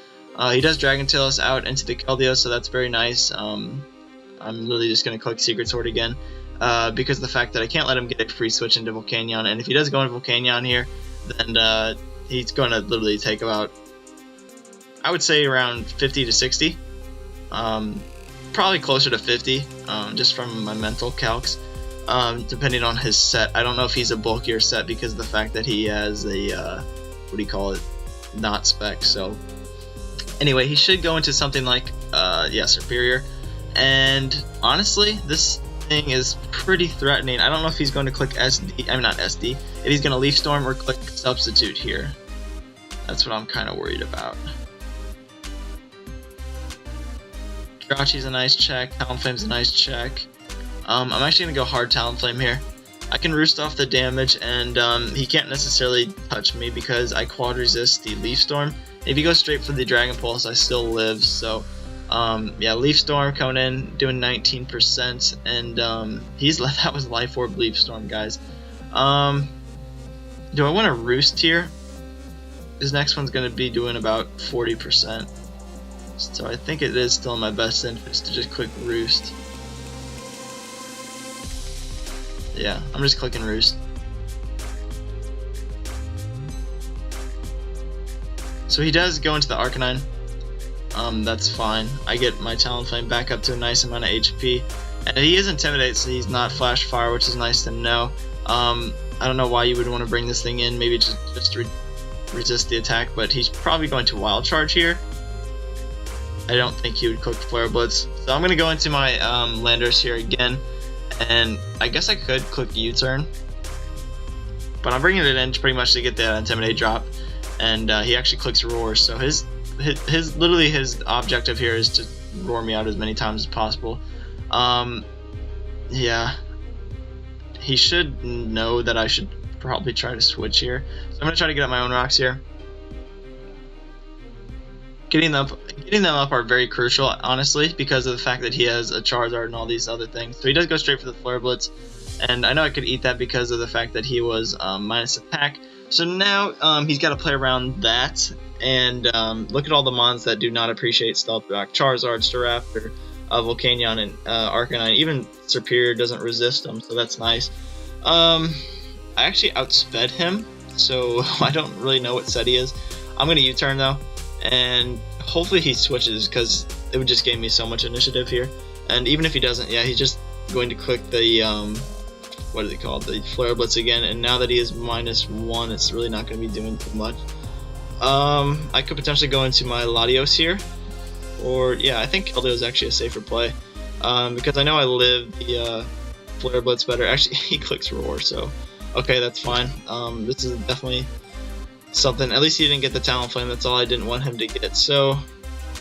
he does Dragon Tail us out into the Keldeo, so that's very nice. I'm literally just going to click Secret Sword again because of the fact that I can't let him get a free switch into Volcanion. And if he does go into Volcanion here, then he's going to literally take about, I would say, around 50 to 60. Probably closer to 50, just from my mental calcs, depending on his set. I don't know if he's a bulkier set because of the fact that he has a, what do you call it, not spec. So anyway, he should go into something like, yeah, Superior. And honestly, this thing is pretty threatening. I don't know if he's going to click SD, I mean not SD, if he's going to Leaf Storm or click Substitute here. That's what I'm kind of worried about. Jirachi's a nice check, Talonflame's a nice check. I'm actually going to go hard Talonflame here. I can roost off the damage, and he can't necessarily touch me because I quad resist the Leaf Storm. If he goes straight for the Dragon Pulse, I still live, so yeah, Leaf Storm coming in, doing 19%, and that was Life Orb Leaf Storm, guys. Do I want to Roost here? His next one's going to be doing about 40%. So I think it is still in my best interest to just click Roost. Yeah, I'm just clicking Roost. So he does go into the Arcanine. That's fine. I get my Talonflame back up to a nice amount of HP. And he is Intimidate, so he's not Flash Fire, which is nice to know. I don't know why you would want to bring this thing in, maybe just resist the attack, but he's probably going to Wild Charge here. I don't think he would click Flare Blitz. So I'm going to go into my Landorus here again, and I guess I could click U-Turn. But I'm bringing it in pretty much to get that Intimidate drop, and he actually clicks Roar, so literally his objective here is to roar me out as many times as possible. Yeah, he should know that I should probably try to switch here, so I'm gonna try to get up my own rocks here. Getting them up are very crucial, honestly, because of the fact that he has a Charizard and all these other things. So he does go straight for the Flare Blitz, and I know I could eat that because of the fact that he was minus attack. So now he's got to play around that, and look at all the mons that do not appreciate Stealth Rock. Charizard, Staraptor, Volcanion, and Arcanine. Even Superior doesn't resist them, so that's nice. I actually outsped him, so I don't really know what set he is. I'm going to U-turn though, and hopefully he switches, because it would just give me so much initiative here. And even if he doesn't, yeah, he's just going to click the what is it called, the Flare Blitz again. And now that he is -1, it's really not going to be doing too much. I could potentially go into my Latios here, or yeah, I think Keldeo is actually a safer play, because I know I live the Flare Blitz better. Actually, he clicks Roar, so okay, that's fine. This is definitely something. At least he didn't get the Talonflame. That's all I didn't want him to get. So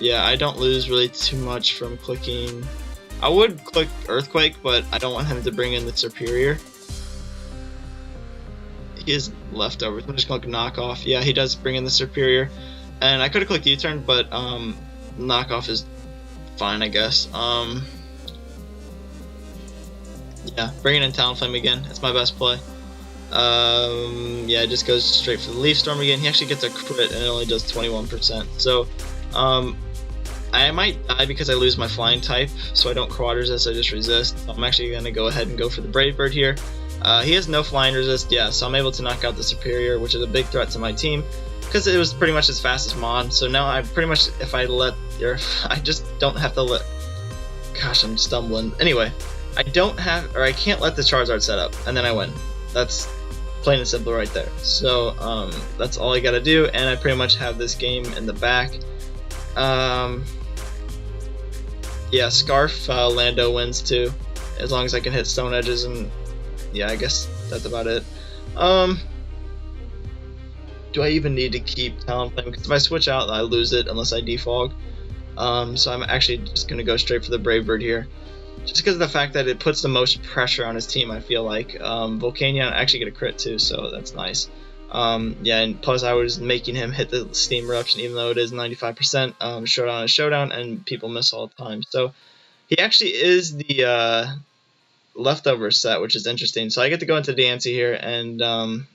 yeah, I don't lose really too much from clicking. I would click Earthquake, but I don't want him to bring in the Superior. He is leftovers. I'm just going to knock off. Yeah, he does bring in the Superior. And I could have clicked U-turn, but knockoff is fine, I guess. Yeah, bringing in Talonflame again. That's my best play. Yeah, it just goes straight for the Leaf Storm again. He actually gets a crit, and it only does 21%. So, I might die because I lose my flying type, so I don't Quad Resist, I just resist. I'm actually going to go ahead and go for the Brave Bird here. He has no flying resist, yeah, so I'm able to knock out the Superior, which is a big threat to my team, because it was pretty much as fast as Mon. So now I pretty much, if I just don't have to let, gosh, I'm stumbling. Anyway, I can't let the Charizard set up, and then I win. That's plain and simple right there. So that's all I gotta do, and I pretty much have this game in the back. Yeah, Scarf, Lando wins too, as long as I can hit Stone Edges, and yeah, I guess that's about it. Do I even need to keep Talonflame? Because if I switch out, I lose it unless I defog. So I'm actually just going to go straight for the Brave Bird here, just because of the fact that it puts the most pressure on his team, I feel like. Volcanion actually get a crit too, so that's nice. Yeah, and plus I was making him hit the Steam Eruption, even though it is 95%. Showdown is Showdown, and people miss all the time. So he actually is the leftover set, which is interesting. So I get to go into Diancie here, and I'm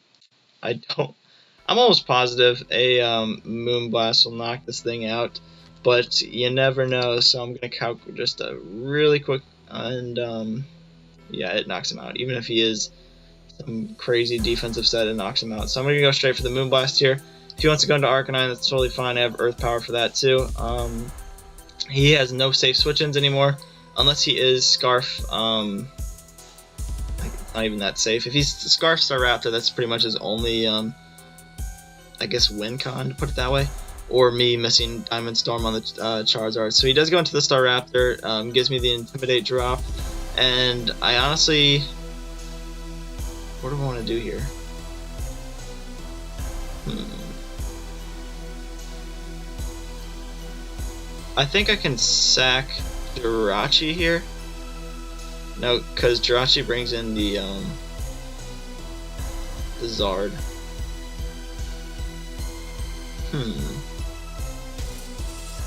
almost positive a Moonblast will knock this thing out, but you never know. So I'm gonna calculate just a really quick, and yeah, it knocks him out. Even if he is some crazy defensive set, it knocks him out. So I'm gonna go straight for the Moonblast here. If he wants to go into Arcanine, that's totally fine. I have Earth Power for that too. He has no safe switch-ins anymore, unless he is Scarf. Not even that safe. If he's Scarf Staraptor, that's pretty much his only, I guess, win con, to put it that way. Or me missing Diamond Storm on the Charizard. So he does go into the Staraptor, gives me the Intimidate drop, and I honestly, what do I want to do here? I think I can sack Jirachi here. No, because Jirachi brings in the Zard.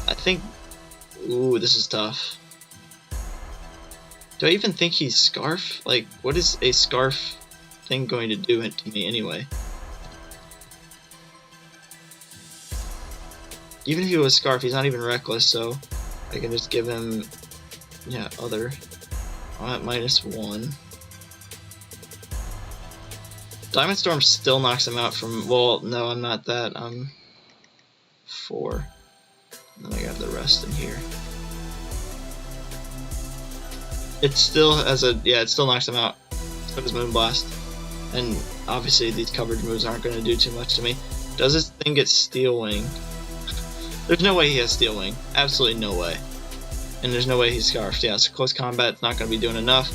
I think, ooh, this is tough. Do I even think he's Scarf? Like, what is a Scarf thing going to do to me anyway? Even if he was Scarf, he's not even Reckless, so I can just give him, yeah, other. I'm at -1. Diamond Storm still knocks him out from, well, no, I'm not that. I'm 4. And then I got the rest in here. It still has a, yeah, it still knocks him out. So does Moonblast. And obviously these coverage moves aren't going to do too much to me. Does this thing get Steel Wing? There's no way he has Steel Wing. Absolutely no way. And there's no way he's Scarfed. Yeah, so close combat's not going to be doing enough,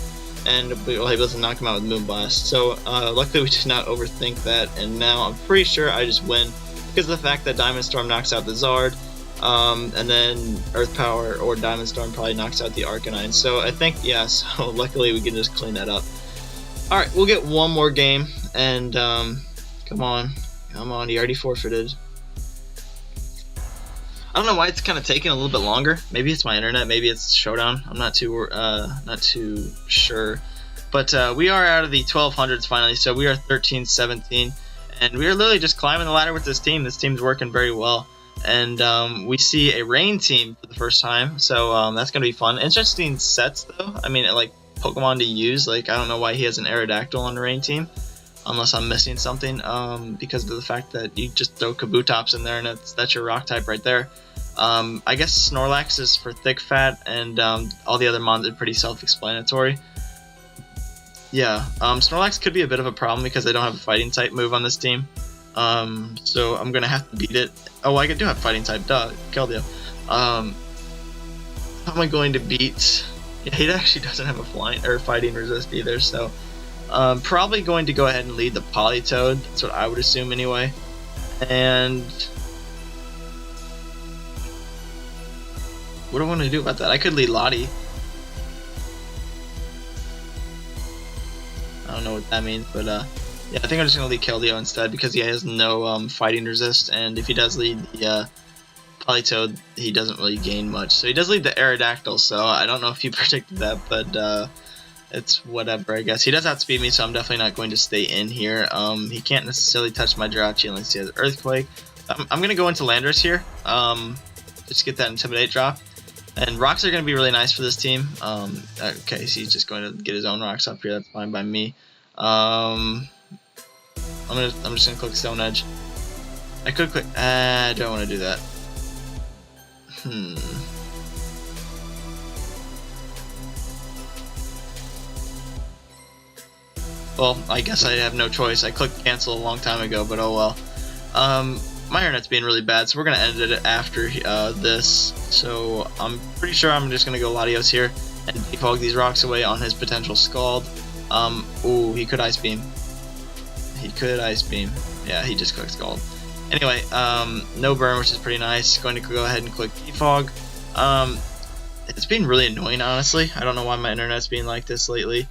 and we'll be able to knock him out with Moonblast. So luckily we did not overthink that, and now I'm pretty sure I just win because of the fact that Diamond Storm knocks out the Zard, and then Earth Power or Diamond Storm probably knocks out the Arcanine. So I think, yeah, so luckily we can just clean that up. Alright, we'll get one more game, and come on, he already forfeited. I don't know why it's kind of taking a little bit longer. Maybe it's my internet. Maybe it's Showdown. I'm not too sure. But we are out of the 1200s finally. So we are 13-17, and we are literally just climbing the ladder with this team. This team's working very well, and we see a rain team for the first time. So that's gonna be fun. Interesting sets though. I mean, like Pokemon to use. Like I don't know why he has an Aerodactyl on the rain team, unless I'm missing something. Because of the fact that you just throw Kabutops in there, and that's your Rock type right there. I guess Snorlax is for thick fat, and all the other mons are pretty self-explanatory. Yeah, Snorlax could be a bit of a problem because I don't have a fighting type move on this team. So I'm gonna have to beat it. Oh, I do have fighting type, duh, Keldeo. How am I going to beat? Yeah, he actually doesn't have a flying or fighting resist either, so probably going to go ahead and lead the Politoed. That's what I would assume anyway. And what do I want to do about that? I could lead Lottie. I don't know what that means, but yeah, I think I'm just gonna lead Keldeo instead because he has no fighting resist, and if he does lead the Politoed, he doesn't really gain much. So he does lead the Aerodactyl, so I don't know if you predicted that, but it's whatever, I guess. He does outspeed me, so I'm definitely not going to stay in here. He can't necessarily touch my Jirachi unless he has Earthquake. I'm going to go into Landorus here, just get that Intimidate drop. And rocks are going to be really nice for this team. Okay, so he's just going to get his own rocks up here. That's fine by me. I'm just going to click Stone Edge. I could click... I don't want to do that. Well, I guess I have no choice. I clicked cancel a long time ago, but oh well. My internet's being really bad, so we're going to end it after this. So I'm pretty sure I'm just going to go Latios here and defog these rocks away on his potential Scald. Ooh, he could Ice Beam. He could Ice Beam. Yeah, he just clicked Scald. Anyway, no burn, which is pretty nice. Going to go ahead and click defog. It's been really annoying, honestly. I don't know why my internet's being like this lately,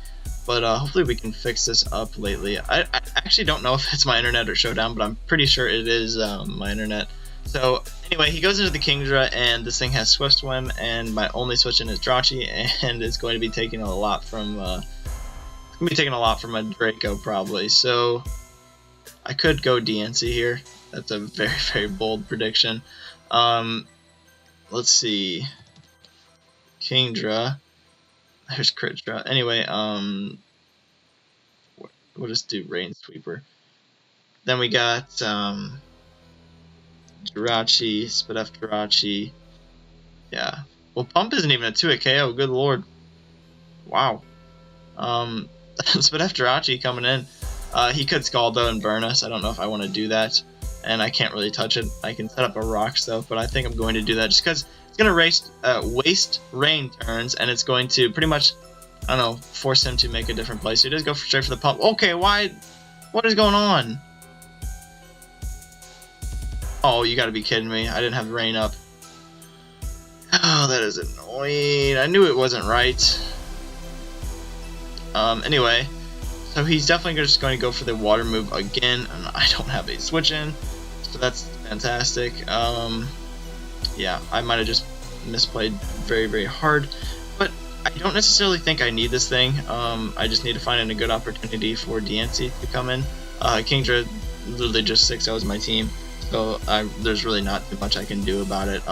but hopefully we can fix this up lately. I actually don't know if it's my internet or Showdown, but I'm pretty sure it is my internet. So anyway, he goes into the Kingdra, and this thing has Swift Swim, and my only switch in is Jirachi, and it's going to be taking a lot from a Draco probably. So I could go Diancie here. That's a very, very bold prediction. Let's see. Kingdra. There's Critdra. Anyway, we'll just do Rain Sweeper. Then we got Jirachi, Spadef Jirachi. Yeah. Well, Pump isn't even a 2-hit KO. Good lord. Wow. Spadef Jirachi coming in. He could Scald though and burn us. I don't know if I want to do that. And I can't really touch it. I can set up a Rocks though, but I think I'm going to do that just because it's going to waste Rain turns, and it's going to pretty much, I don't know, force him to make a different play. So he does go straight for the Pump. Okay, why? What is going on? Oh, you got to be kidding me. I didn't have Rain up. Oh, that is annoying. I knew it wasn't right. Anyway, so he's definitely just going to go for the Water move again, and I don't have a switch in, so that's fantastic. Yeah, I might have just misplayed very, very hard, but I don't necessarily think I need this thing. I just need to find a good opportunity for Diancie to come in. Kingdra literally just 6-0s my team, so there's really not too much I can do about it.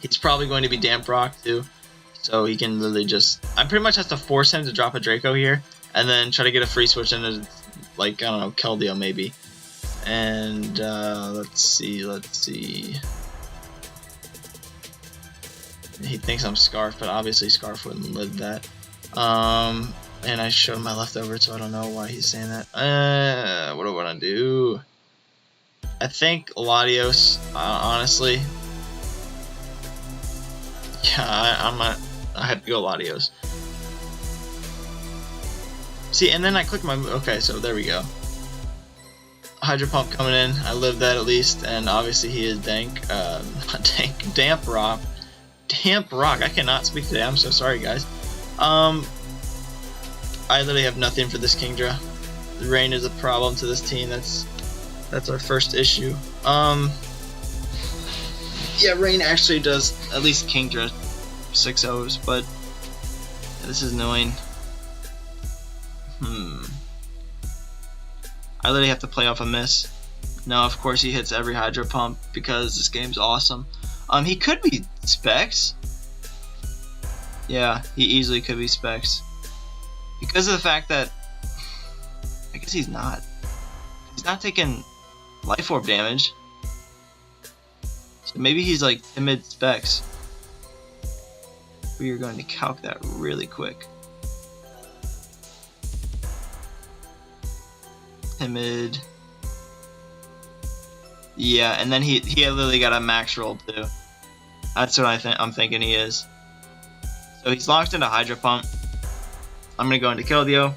He's probably going to be Damp Rock too, so he can literally just... I pretty much have to force him to drop a Draco here, and then try to get a free switch into, like, I don't know, Keldeo maybe. And let's see. He thinks I'm Scarf, but obviously Scarf wouldn't live that. And I showed my leftover, so I don't know why he's saying that. What do I want to do? I think Latios, honestly. Yeah, I had to go Latios. See, and then I click my... Okay, so there we go. Hydro Pump coming in. I lived that at least, and obviously he is Dank. Not Dank. Damp Rock. Damp Rock. I cannot speak today. I'm so sorry, guys. I literally have nothing for this Kingdra. The rain is a problem to this team. That's our first issue. Yeah, rain actually does at least Kingdra 6-0s, but yeah, this is annoying. I literally have to play off a miss. Now, of course, he hits every Hydro Pump because this game's awesome. He could be Specs. Yeah, he easily could be Specs. Because of the fact that... I guess he's not. He's not taking Life Orb damage. Maybe he's like timid specs. We are going to calc that really quick. Timid. Yeah, and then he literally got a max roll too. That's what I'm thinking he is. So he's locked into Hydro Pump. I'm gonna go into Keldeo.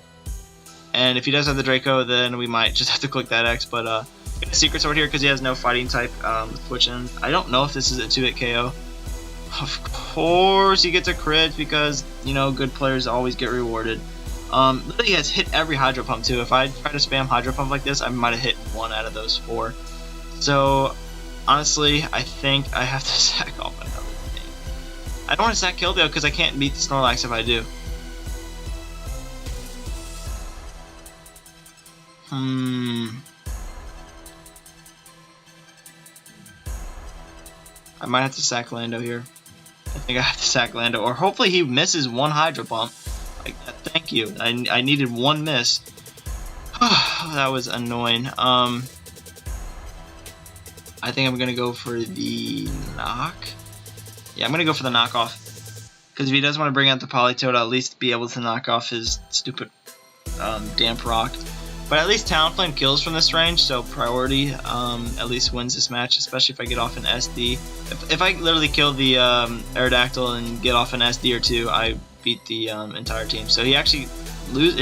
And if he does have the Draco, then we might just have to click that X. But get a Secret Sword here because he has no fighting type switch-in. I don't know if this is a 2-hit KO. Of course he gets a crit because, you know, good players always get rewarded. Literally he has hit every Hydro Pump too. If I try to spam Hydro Pump like this, I might have hit 1 out of those 4. So, honestly, I think I have to sack off another thing. I don't want to sack Keldeo because I can't beat the Snorlax if I do. I might have to sack Lando here. I think I have to sack Lando, or hopefully he misses 1 Hydro Pump. Like, thank you. I needed 1 miss. That was annoying. I think I'm gonna go for the knock. Yeah, I'm gonna go for the knockoff. Because if he does want to bring out the Politoed, I'll at least be able to knock off his stupid Damp Rock. But at least Talonflame kills from this range, so priority at least wins this match, especially if I get off an SD. If I literally kill the Aerodactyl and get off an SD or 2, I beat the entire team. So he actually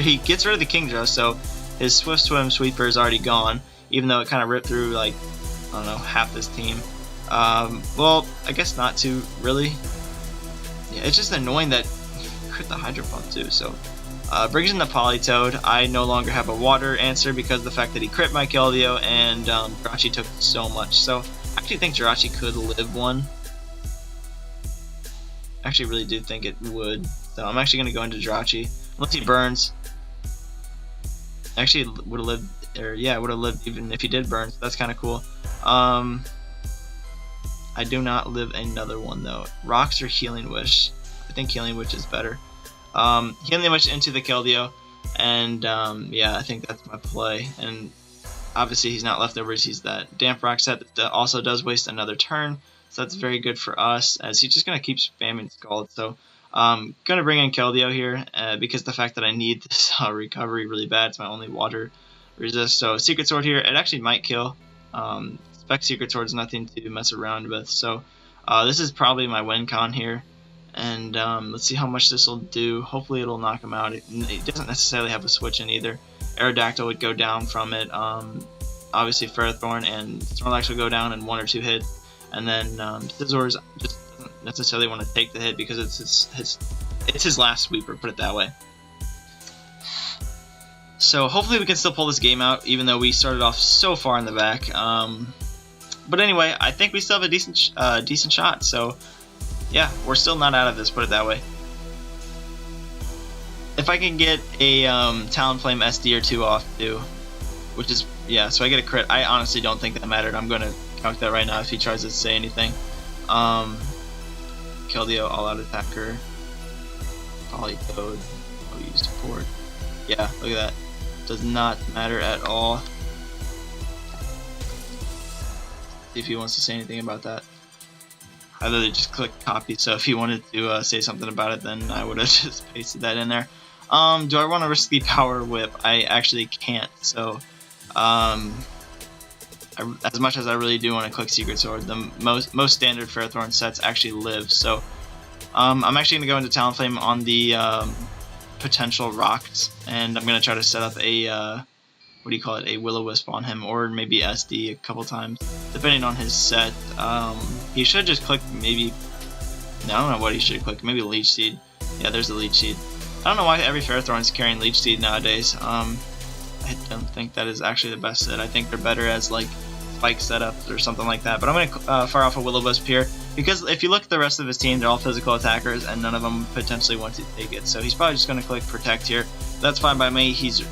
he gets rid of the Kingdra, so his Swift Swim Sweeper is already gone, even though it kind of ripped through, like, I don't know, half this team. Well, I guess not too, really. Yeah, it's just annoying that he crit the Hydro Pump too, so... brings in the Politoed. I no longer have a water answer because of the fact that he crit my Keldeo and Jirachi took so much. So I actually think Jirachi could live 1. I actually really do think it would. So I'm actually going to go into Jirachi. Unless he burns. Actually would have lived, or yeah, would have lived even if he did burn. So that's kind of cool. I do not live another one though. Rocks or Healing Wish? I think Healing Wish is better. Healing Wish into the Keldeo, and yeah, I think that's my play. And obviously he's not leftovers, he's that Damp Rock set that also does waste another turn, so that's very good for us, as he's just going to keep spamming Scald. So going to bring in Keldeo here, because the fact that I need this recovery really bad. It's my only water resist, so Secret Sword here, it actually might kill. Spec Secret Sword is nothing to mess around with, so this is probably my win con here. And let's see how much this will do. Hopefully it'll knock him out. It doesn't necessarily have a switch in either. Aerodactyl would go down from it. Obviously Ferrothorn and Snorlax would go down in 1 or 2 hits. And then Scizors just doesn't necessarily want to take the hit because it's his last sweeper, put it that way. So hopefully we can still pull this game out, even though we started off so far in the back. But anyway, I think we still have a decent shot. So yeah, we're still not out of this, put it that way. If I can get a Talonflame SD or 2 off too, which is, yeah, so I get a crit. I honestly don't think that mattered. I'm going to calc that right now if he tries to say anything. Keldeo, all-out attacker. Politoed, OU support. Yeah, look at that. Does not matter at all. See if he wants to say anything about that. I literally just clicked copy, so if he wanted to say something about it, then I would have just pasted that in there. Do I want to risk the Power Whip? I actually can't, so as much as I really do want to click Secret Sword, the most standard Ferrothorn sets actually live, so I'm actually going to go into Talonflame on the potential rocks, and I'm going to try to set up a what do you call it, a Will-O-Wisp on him, or maybe SD a couple times, depending on his set. He should just click maybe, no, I don't know what he should click, maybe Leech Seed. Yeah, there's the Leech Seed. I don't know why every Ferrothorn is carrying Leech Seed nowadays. I don't think that is actually the best set. I think they're better as like spike setups or something like that. But I'm going to fire off a Will-O-Wisp here, because if you look at the rest of his team, they're all physical attackers, and none of them potentially want to take it. So he's probably just going to click Protect here. That's fine by me. He's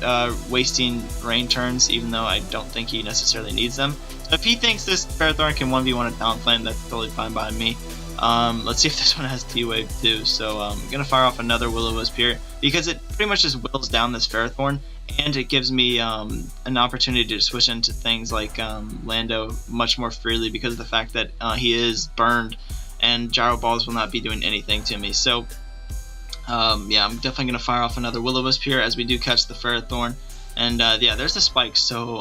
wasting rain turns, even though I don't think he necessarily needs them. So if he thinks this Ferrothorn can 1v1 a Talonflame, that's totally fine by me. Let's see if this one has T-Wave too. So I'm going to fire off another Will-O-Wisp here, because it pretty much just whittles down this Ferrothorn, and it gives me an opportunity to switch into things like Lando much more freely because of the fact that he is burned and gyro balls will not be doing anything to me. So yeah, I'm definitely going to fire off another Will-O-Wisp here as we do catch the Ferrothorn. And yeah, there's the spike, so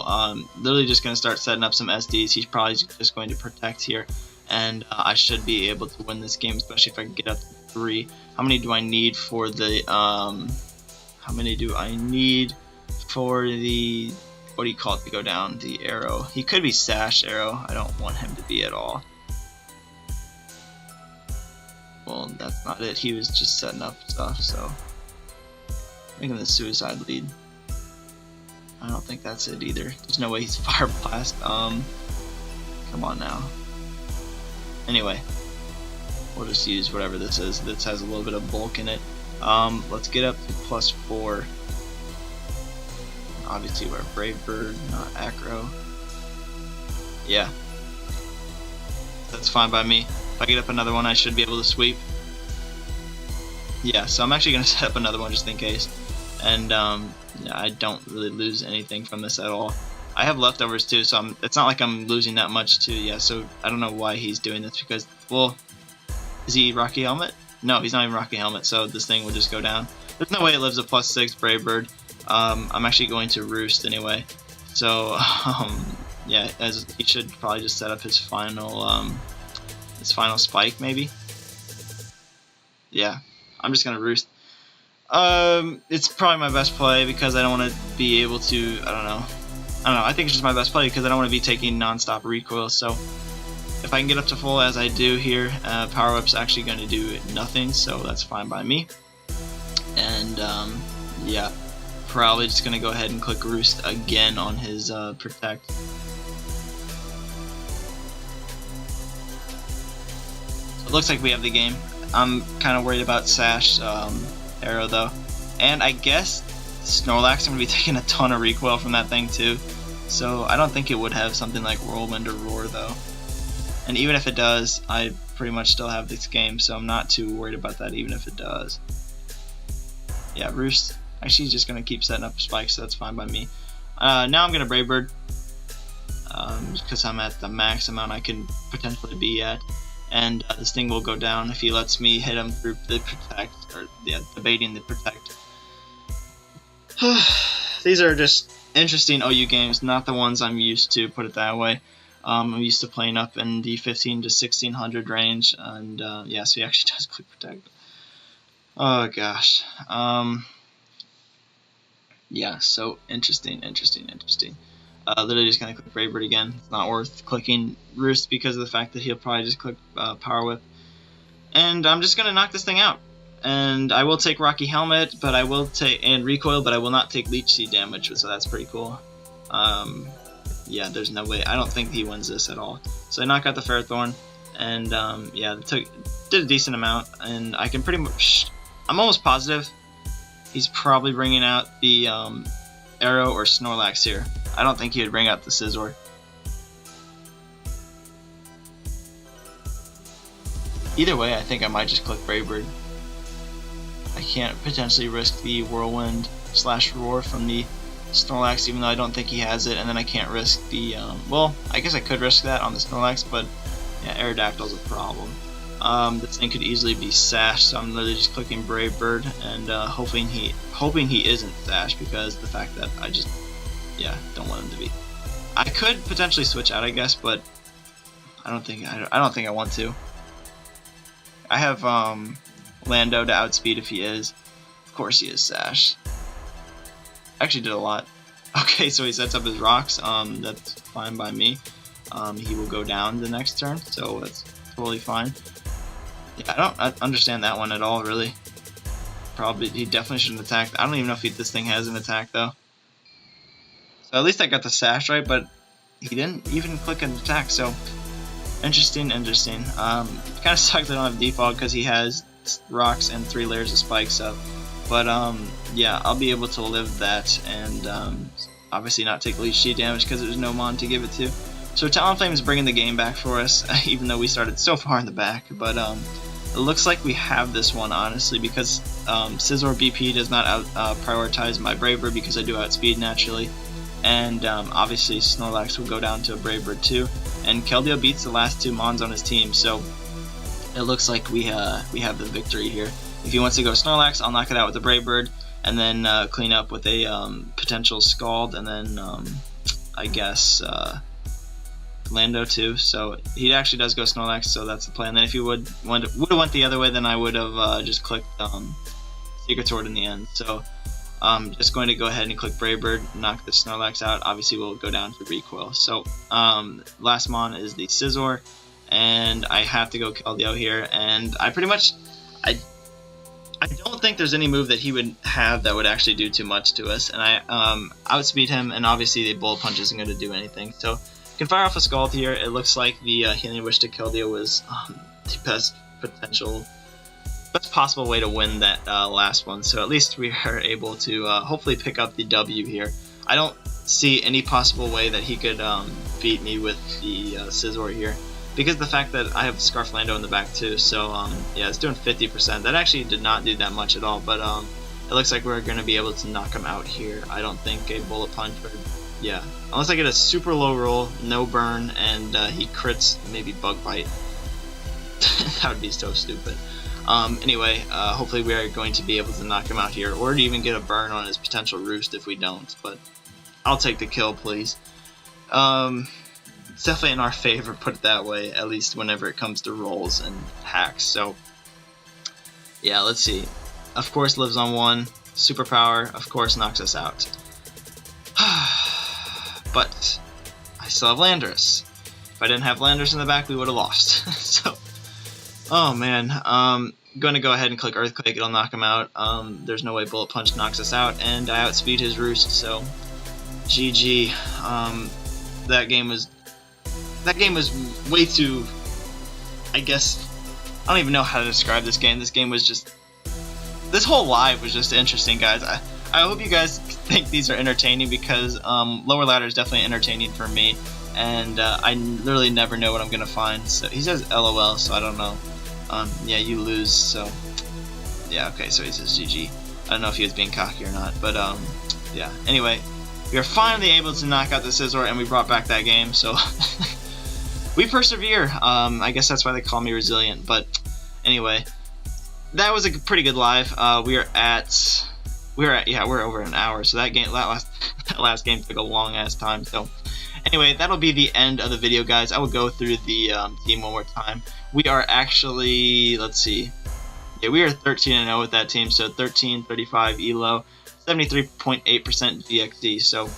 literally just going to start setting up some SDs. He's probably just going to protect here, and I should be able to win this game, especially if I can get up to 3. How many do I need for the what do you call it to go down? The arrow. He could be Sash Arrow. I don't want him to be at all. Well, that's not it. He was just setting up stuff, so making the suicide lead. I don't think that's it either. There's no way he's Fire Blast. Come on now. Anyway, we'll just use whatever this is. This has a little bit of bulk in it. Let's get up to +4. Obviously we're Brave Bird, not Acro. Yeah, that's fine by me. If I get up another one, I should be able to sweep. Yeah, so I'm actually going to set up another one just in case. And yeah, I don't really lose anything from this at all. I have leftovers too, so it's not like I'm losing that much too. Yeah, so I don't know why he's doing this because, well, is he Rocky Helmet? No, he's not even Rocky Helmet, so this thing will just go down. There's no way it lives a +6 Brave Bird. I'm actually going to Roost anyway. So, yeah, as he should probably just set up his final spike maybe. Yeah, I'm just gonna Roost. It's probably my best play because I don't want to be able to. I don't know. I think it's just my best play because I don't want to be taking non-stop recoil. So if I can get up to full as I do here, Power Whip's actually going to do nothing, so that's fine by me. And yeah, probably just going to go ahead and click Roost again on his Protect. So it looks like we have the game. I'm kind of worried about Sash Arrow though, and I guess Snorlax is going to be taking a ton of recoil from that thing too, so I don't think it would have something like Whirlwind or Roar though. And even if it does, I pretty much still have this game, so I'm not too worried about that even if it does. Yeah, Roost. Actually, he's just going to keep setting up spikes, so that's fine by me. Now I'm going to Brave Bird, because I'm at the max amount I can potentially be at. And this thing will go down if he lets me hit him through the Protect, or yeah, debating the Protect. These are just interesting OU games, not the ones I'm used to, put it that way. I'm used to playing up in the 15 to 1600 range, and yeah, so he actually does click Protect. Oh gosh. Yeah, so interesting. Literally just gonna click Brave Bird again. It's not worth clicking Roost because of the fact that he'll probably just click Power Whip. And I'm just gonna knock this thing out. And I will take Rocky Helmet, but I will take Recoil, but I will not take Leech Seed damage, so that's pretty cool. Yeah, there's no way. I don't think he wins this at all. So I knock out the Ferrothorn, and yeah, did a decent amount, and I can pretty much. I'm almost positive he's probably bringing out the Arrow or Snorlax here. I don't think he would bring out the Scizor. Either way, I think I might just click Brave Bird. I can't potentially risk the Whirlwind / Roar from the Snorlax, even though I don't think he has it, and then I can't risk the, well, I guess I could risk that on the Snorlax, but yeah, Aerodactyl's a problem. This thing could easily be Sash, so I'm literally just clicking Brave Bird and hoping he isn't Sash, because the fact that I just, yeah, don't want him to be. I could potentially switch out, I guess, but I don't think I want to. I have Lando to outspeed if he is. Of course he is Sash. Actually did a lot. Okay, so he sets up his rocks. That's fine by me. He will go down the next turn, so that's totally fine. Yeah, I don't understand that one at all, really. Probably, he definitely shouldn't attack. I don't even know if this thing has an attack, though. So at least I got the Sash right, but he didn't even click an attack, so interesting. Kind of sucks I don't have default because he has rocks and 3 layers of spikes up. But yeah, I'll be able to live that and obviously not take Leech Seed damage because there's no Mon to give it to. So Talonflame is bringing the game back for us, even though we started so far in the back. But It looks like we have this one, honestly, because Scizor BP does not prioritize my Brave Bird because I do outspeed naturally. And obviously Snorlax will go down to a Brave Bird too. And Keldeo beats the last 2 Mons on his team, so it looks like we have the victory here. If he wants to go Snorlax, I'll knock it out with a Brave Bird, and then clean up with a potential Scald, and then I guess Lando too. So he actually does go Snorlax, so that's the plan. Then if he would have went the other way, then I would have just clicked Secret Sword in the end. So just going to go ahead and click Brave Bird, knock the Snorlax out. Obviously we'll go down to recoil. So last Mon is the Scizor, and I have to go Keldeo here, and I pretty much I don't think there's any move that he would have that would actually do too much to us, and I outspeed him, and obviously the Bullet Punch isn't going to do anything. So can fire off a Scald here. It looks like the Healing Wish to Keldeo was the best possible way to win that last one. So at least we are able to hopefully pick up the W here. I don't see any possible way that he could beat me with the Scizor here, because the fact that I have Scarf Lando in the back too. So yeah, it's doing 50%. That actually did not do that much at all, but it looks like we're going to be able to knock him out here. I don't think a Bullet Punch would, yeah, unless I get a super low roll, no burn, and he crits maybe Bug Bite. That would be so stupid. Anyway, hopefully we are going to be able to knock him out here, or to even get a burn on his potential Roost if we don't, but I'll take the kill, please. It's definitely in our favor, put it that way, at least whenever it comes to rolls and hacks. So yeah, let's see. Of course lives on 1, superpower, of course knocks us out. But I still have Landorus. If I didn't have Landorus in the back, we would have lost. So, oh man, going to go ahead and click Earthquake, it'll knock him out. There's no way Bullet Punch knocks us out, and I outspeed his Roost, so GG. That game was way too, I guess, I don't even know how to describe this game. This game was just, this whole live was just interesting, guys. I hope you guys think these are entertaining, because lower ladder is definitely entertaining for me, and I literally never know what I'm gonna find. So he says LOL, so I don't know. Yeah, you lose, so yeah, okay, so he says GG. I don't know if he was being cocky or not, but yeah, anyway, we are finally able to knock out the Scizor, and we brought back that game, so we persevere. I guess that's why they call me resilient. But anyway, that was a pretty good live. We're over an hour, so that last game took a long ass time. So anyway, that'll be the end of the video, guys. I will go through the team one more time. We are actually, let's see, yeah, we are 13-0 with that team. So 13, 35 elo, 73.8% GXD. So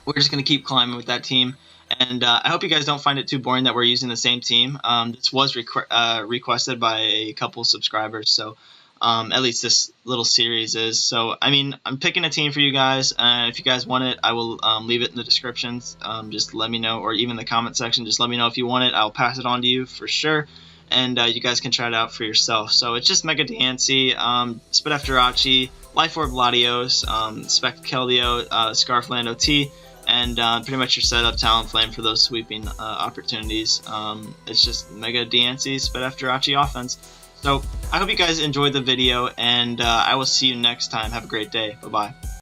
we're just gonna keep climbing with that team. And I hope you guys don't find it too boring that we're using the same team. This was requested by a couple subscribers, so at least this little series is. So, I mean, I'm picking a team for you guys, and if you guys want it, I will leave it in the descriptions. Just let me know, or even the comment section. Just let me know if you want it. I'll pass it on to you for sure, and you guys can try it out for yourself. So it's just Mega-Diancie, Spidef, Life Orb Latios, Spec Keldeo, Scarf Lando T, and pretty much your setup Talonflame for those sweeping opportunities. It's just Mega-Diancie, Spidef offense. So I hope you guys enjoyed the video, and I will see you next time. Have a great day. Bye-bye.